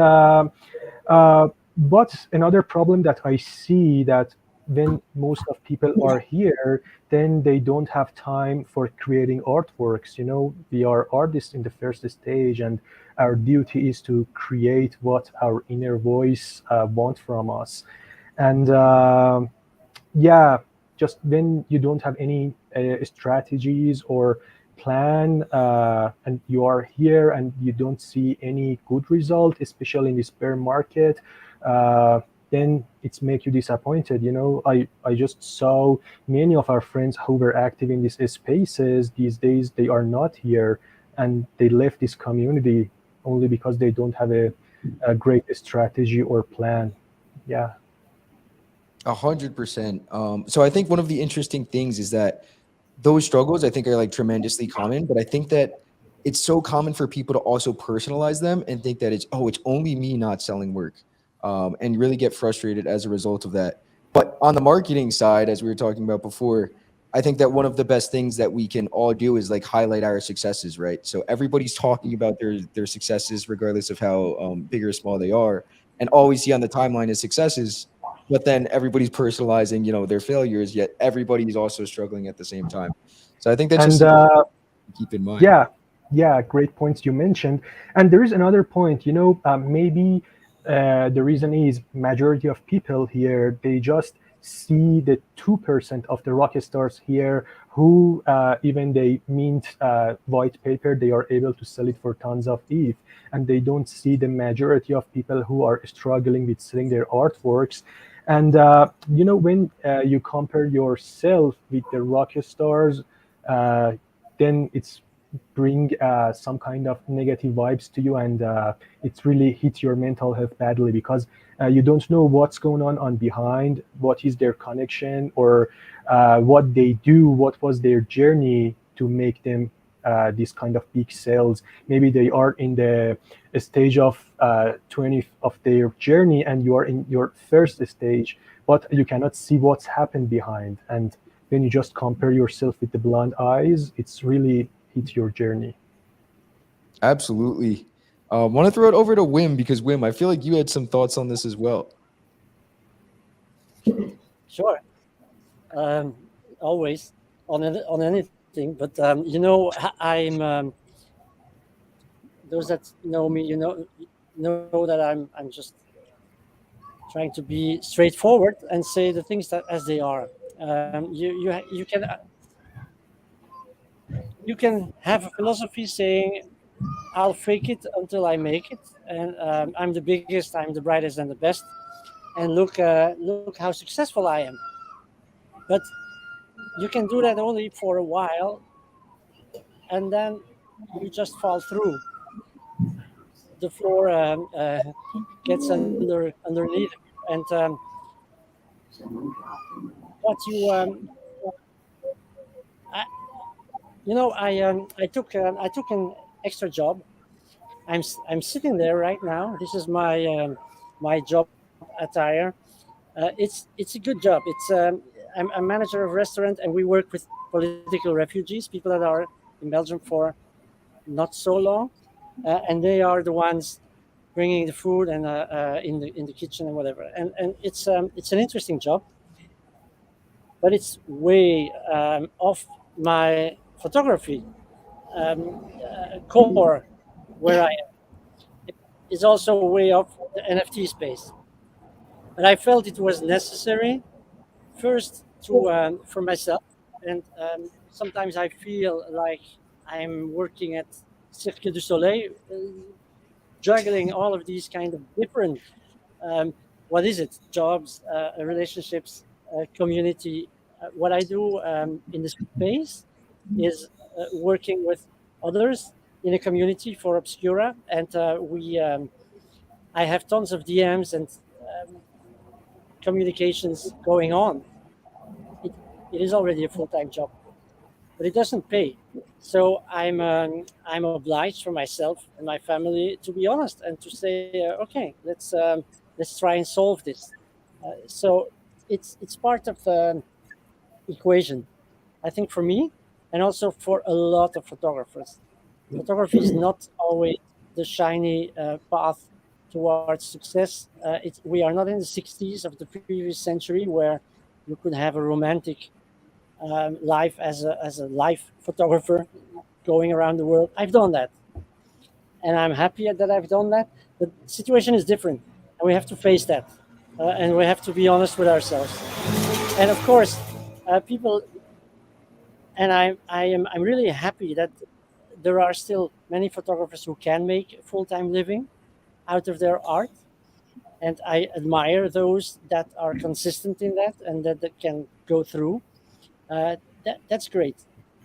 but another problem that I see, that when most of people are here, then they don't have time for creating artworks. We are artists in the first stage, and our duty is to create what our inner voice wants from us. And yeah, just when you don't have any strategies or plan, and you are here and you don't see any good result, especially in this bear market, uh, then it's make you disappointed. I just saw many of our friends who were active in these spaces these days, they are not here, and they left this community only because they don't have a great strategy or plan. Yeah. 100%. So I think one of the interesting things is that those struggles I think are like tremendously common, but I think that it's so common for people to also personalize them and think that it's only me not selling work, and really get frustrated as a result of that. But on the marketing side, as we were talking about before, I think that one of the best things that we can all do is like highlight our successes, right? So everybody's talking about their successes, regardless of how big or small they are, and all we see on the timeline is successes. But then everybody's personalizing, their failures. Yet everybody's also struggling at the same time. So I think that's just And something to keep in mind. yeah, yeah, great points you mentioned. And there is another point, maybe the reason is majority of people here, they just see the 2% of the rock stars here who, even they mint white paper, they are able to sell it for tons of ETH. And they don't see the majority of people who are struggling with selling their artworks. And, when you compare yourself with the rock stars, uh, then it's bring some kind of negative vibes to you, and it's really hit your mental health badly, because you don't know what's going on behind, what is their connection, or what they do, what was their journey to make them this kind of big sales. Maybe they are in the stage of 20 of their journey, and you are in your first stage, but you cannot see what's happened behind. And when you just compare yourself with the blind eyes, it's really hit your journey. Absolutely. Want to throw it over to Wim, because Wim, I feel like you had some thoughts on this as well. Sure. Um, Always on anything, but I'm those that know me, know that I'm just trying to be straightforward and say the things that as they are. You can have a philosophy saying, I'll fake it until I make it, and I'm the biggest, I'm the brightest, and the best, and look how successful I am. But you can do that only for a while, and then you just fall through. The floor gets underneath, and what you I, I took an extra job. I'm sitting there right now. This is my job attire. It's a good job. I'm a manager of a restaurant, and we work with political refugees, people that are in Belgium for not so long, and they are the ones bringing the food and in the kitchen and whatever. And it's an interesting job, but it's way off my photography core, where I am. It's also way off the NFT space. But I felt it was necessary first for myself, and sometimes I feel like I'm working at Cirque du Soleil, juggling all of these kind of different what is it, jobs, relationships, community. What I do in the space is working with others in a community for Obscura, and I have tons of DMs and communications going on. it, it is already a full-time job, but it doesn't pay. So I'm obliged for myself and my family to be honest and to say, okay, let's try and solve this. So it's part of the equation, I think, for me, and also for a lot of photographers. Photography is not always the shiny path towards success. We are not in the 60s of the previous century where you could have a romantic life as a life photographer going around the world. I've done that, and I'm happy that I've done that. But the situation is different, and we have to face that, and we have to be honest with ourselves. And of course, people, and I'm really happy that there are still many photographers who can make a full-time living out of their art, and I admire those that are consistent in that and that can go through. That's great.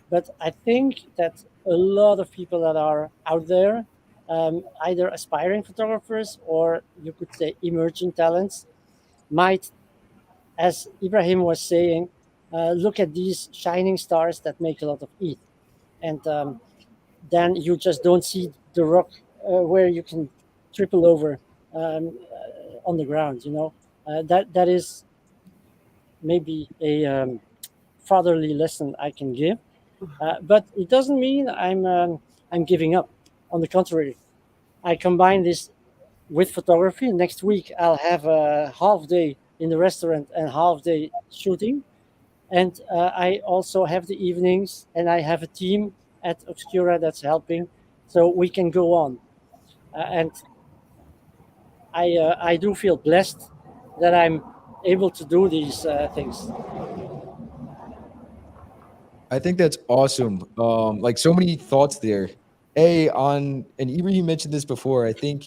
But I think that a lot of people that are out there, either aspiring photographers or you could say emerging talents, might, as Ibrahim was saying, look at these shining stars that make a lot of heat. And then you just don't see the rock where you can triple over on the ground, that is maybe a fatherly lesson I can give. But it doesn't mean I'm giving up. On the contrary, I combine this with photography. Next week I'll have a half day in the restaurant and half day shooting, and I also have the evenings, and I have a team at Obscura that's helping, so we can go on. And I do feel blessed that I'm able to do these things. I think that's awesome. Like so many thoughts there. And Ibrahim mentioned this before. I think,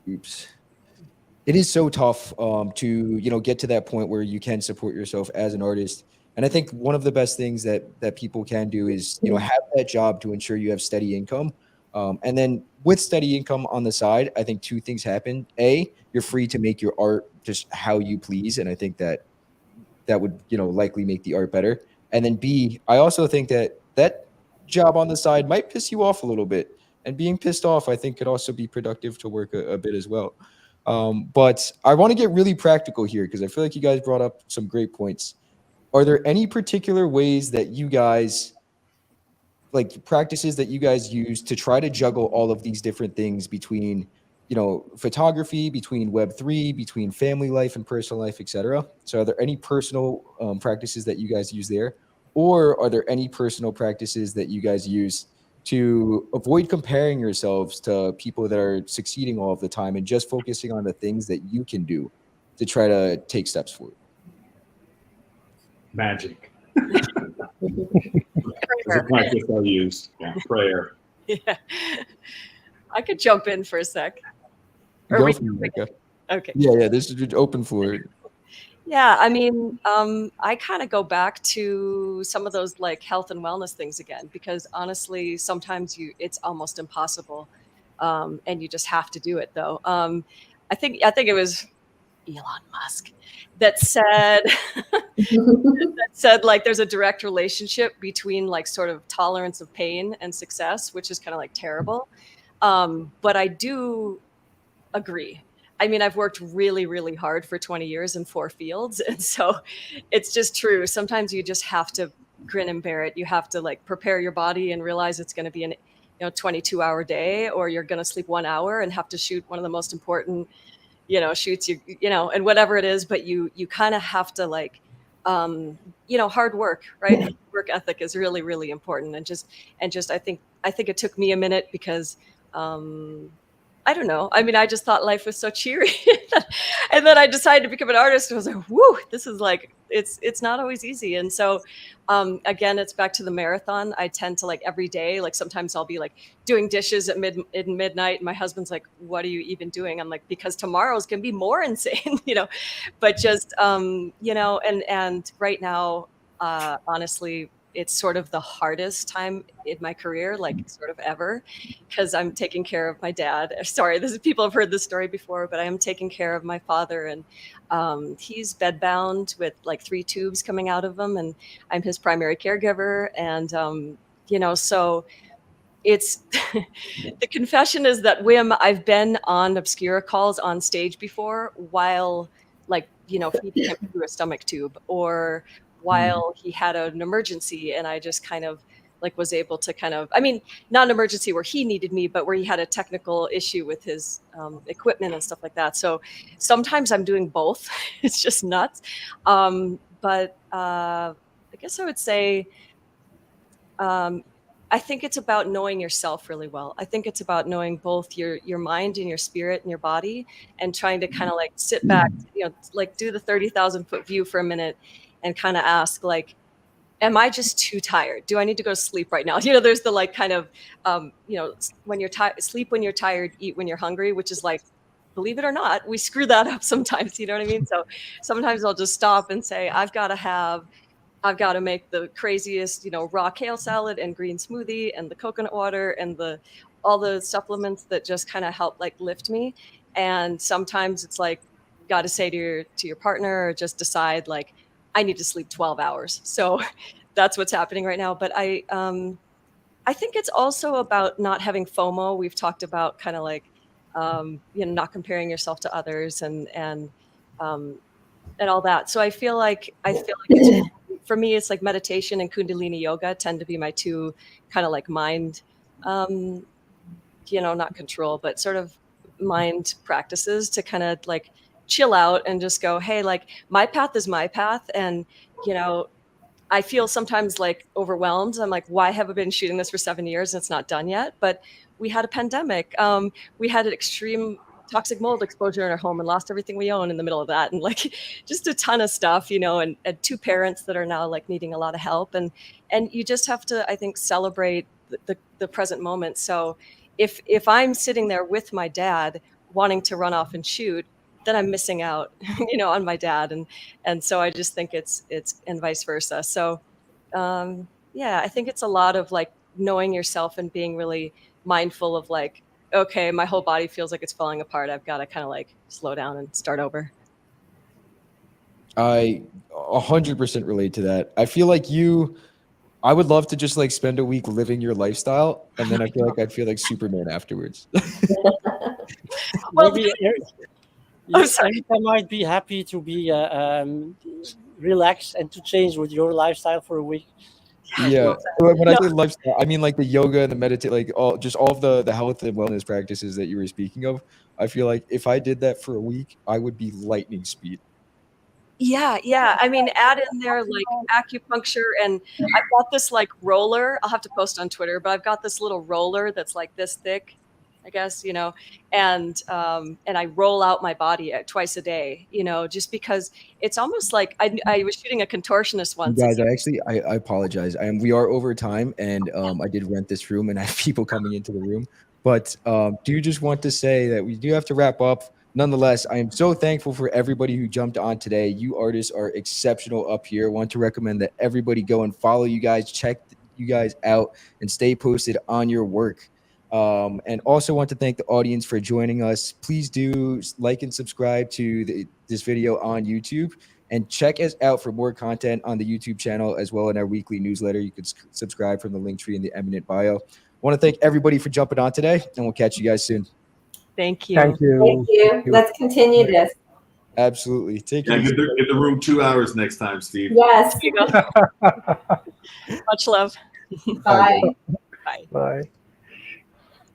oops, it is so tough to get to that point where you can support yourself as an artist. And I think one of the best things that people can do is have that job to ensure you have steady income. And then with steady income on the side, I think two things happen. A, you're free to make your art just how you please, and I think that would likely make the art better. And then B, I also think that job on the side might piss you off a little bit, and being pissed off, I think, could also be productive to work a bit as well. But I want to get really practical here because I feel like you guys brought up some great points. Are there any particular ways that you guys, like practices that you guys use to try to juggle all of these different things between photography, between Web3, between family life and personal life, etc.? So are there any personal practices that you guys use there, or are there any personal practices that you guys use to avoid comparing yourselves to people that are succeeding all of the time and just focusing on the things that you can do to try to take steps forward? Magic. There's a practice I use. Yeah, prayer. Yeah. I could jump in for a sec. Go for it, Micah. Okay. Yeah, this is open for it. Yeah, I mean, I kind of go back to some of those like health and wellness things again, because honestly, sometimes it's almost impossible, and you just have to do it though. I think it was Elon Musk that said like there's a direct relationship between like sort of tolerance of pain and success, which is kind of like terrible. But I do agree. I mean, I've worked really, really hard for 20 years in 4 fields. And so it's just true. Sometimes you just have to grin and bear it. You have to like prepare your body and realize it's going to be an 22-hour day, or you're going to sleep 1 hour and have to shoot one of the most important shoots and whatever it is. But you kind of have to like hard work, right? Work ethic is really, really important. And just I think it took me a minute because I don't know. I mean, I just thought life was so cheery. And then I decided to become an artist, and I was like, whoo, this is like, it's not always easy. And so again, it's back to the marathon. I tend to like every day, like sometimes I'll be like doing dishes at midnight, and my husband's like, what are you even doing? I'm like, because tomorrow's gonna be more insane, but just and right now, honestly, it's sort of the hardest time in my career, like sort of ever, because I'm taking care of my dad. Sorry, people have heard this story before, but I am taking care of my father, and he's bedbound with like 3 tubes coming out of him, and I'm his primary caregiver. And so it's the confession is that, Wim, I've been on Obscura calls on stage before while feeding him through a stomach tube, or while he had an emergency, and I just kind of like was able to not an emergency where he needed me, but where he had a technical issue with his equipment and stuff like that. So sometimes I'm doing both. It's just nuts. But I guess I would say, I think it's about knowing yourself really well. I think it's about knowing both your mind and your spirit and your body, and trying to kind of like sit back, like do the 30,000-foot view for a minute and kind of ask, like, am I just too tired? Do I need to go to sleep right now? There's the like kind of, when you're tired, sleep when you're tired, eat when you're hungry, which is like, believe it or not, we screw that up sometimes. You know what I mean? So sometimes I'll just stop and say, I've got to make the craziest, raw kale salad and green smoothie and the coconut water and all the supplements that just kind of help like lift me. And sometimes it's like, got to say to your partner, or just decide like, I need to sleep 12 hours. So that's what's happening right now. But I think it's also about not having FOMO. We've talked about kind of like, not comparing yourself to others and all that. So I feel like it's, for me, it's like meditation and Kundalini yoga tend to be my two kind of like mind, not control, but sort of mind practices to kind of like chill out and just go, hey, like my path is my path. And, I feel sometimes like overwhelmed. I'm like, why have I been shooting this for 7 years and it's not done yet? But we had a pandemic. We had an extreme toxic mold exposure in our home and lost everything we own in the middle of that. And like just a ton of stuff, and 2 parents that are now like needing a lot of help. And you just have to, I think, celebrate the present moment. So if I'm sitting there with my dad wanting to run off and shoot, then I'm missing out, on my dad. And so I just think it's and vice versa. So I think it's a lot of like knowing yourself and being really mindful of like, okay, my whole body feels like it's falling apart. I've got to kind of like slow down and start over. I 100% relate to that. I feel like I would love to just like spend a week living your lifestyle, and then I feel like I'd feel like Superman afterwards. Well, Maybe I might be happy to be relaxed and to change with your lifestyle for a week. Yeah. When I say lifestyle, I mean like the yoga and the meditate, like all of the health and wellness practices that you were speaking of. I feel like if I did that for a week, I would be lightning speed. Yeah. I mean, add in there like acupuncture, and I've got this like roller. I'll have to post on Twitter, but I've got this little roller that's like this thick, I guess, and I roll out my body twice a day, just because it's almost like I was shooting a contortionist once. You guys, I apologize. We are over time, and I did rent this room, and I have people coming into the room. But do you just want to say that we do have to wrap up? Nonetheless, I am so thankful for everybody who jumped on today. You artists are exceptional up here. I want to recommend that everybody go and follow you guys, check you guys out, and stay posted on your work. And also want to thank the audience for joining us. Please do like and subscribe to this video on YouTube, and check us out for more content on the YouTube channel as well in our weekly newsletter. You could subscribe from the link tree in the Eminent bio. I want to thank everybody for jumping on today, and we'll catch you guys soon. Thank you. Thank you. Thank you. Let's continue this. Absolutely. Take care. Get the room 2 hours next time, Steve. Yes. Much love. Bye. Bye. Bye.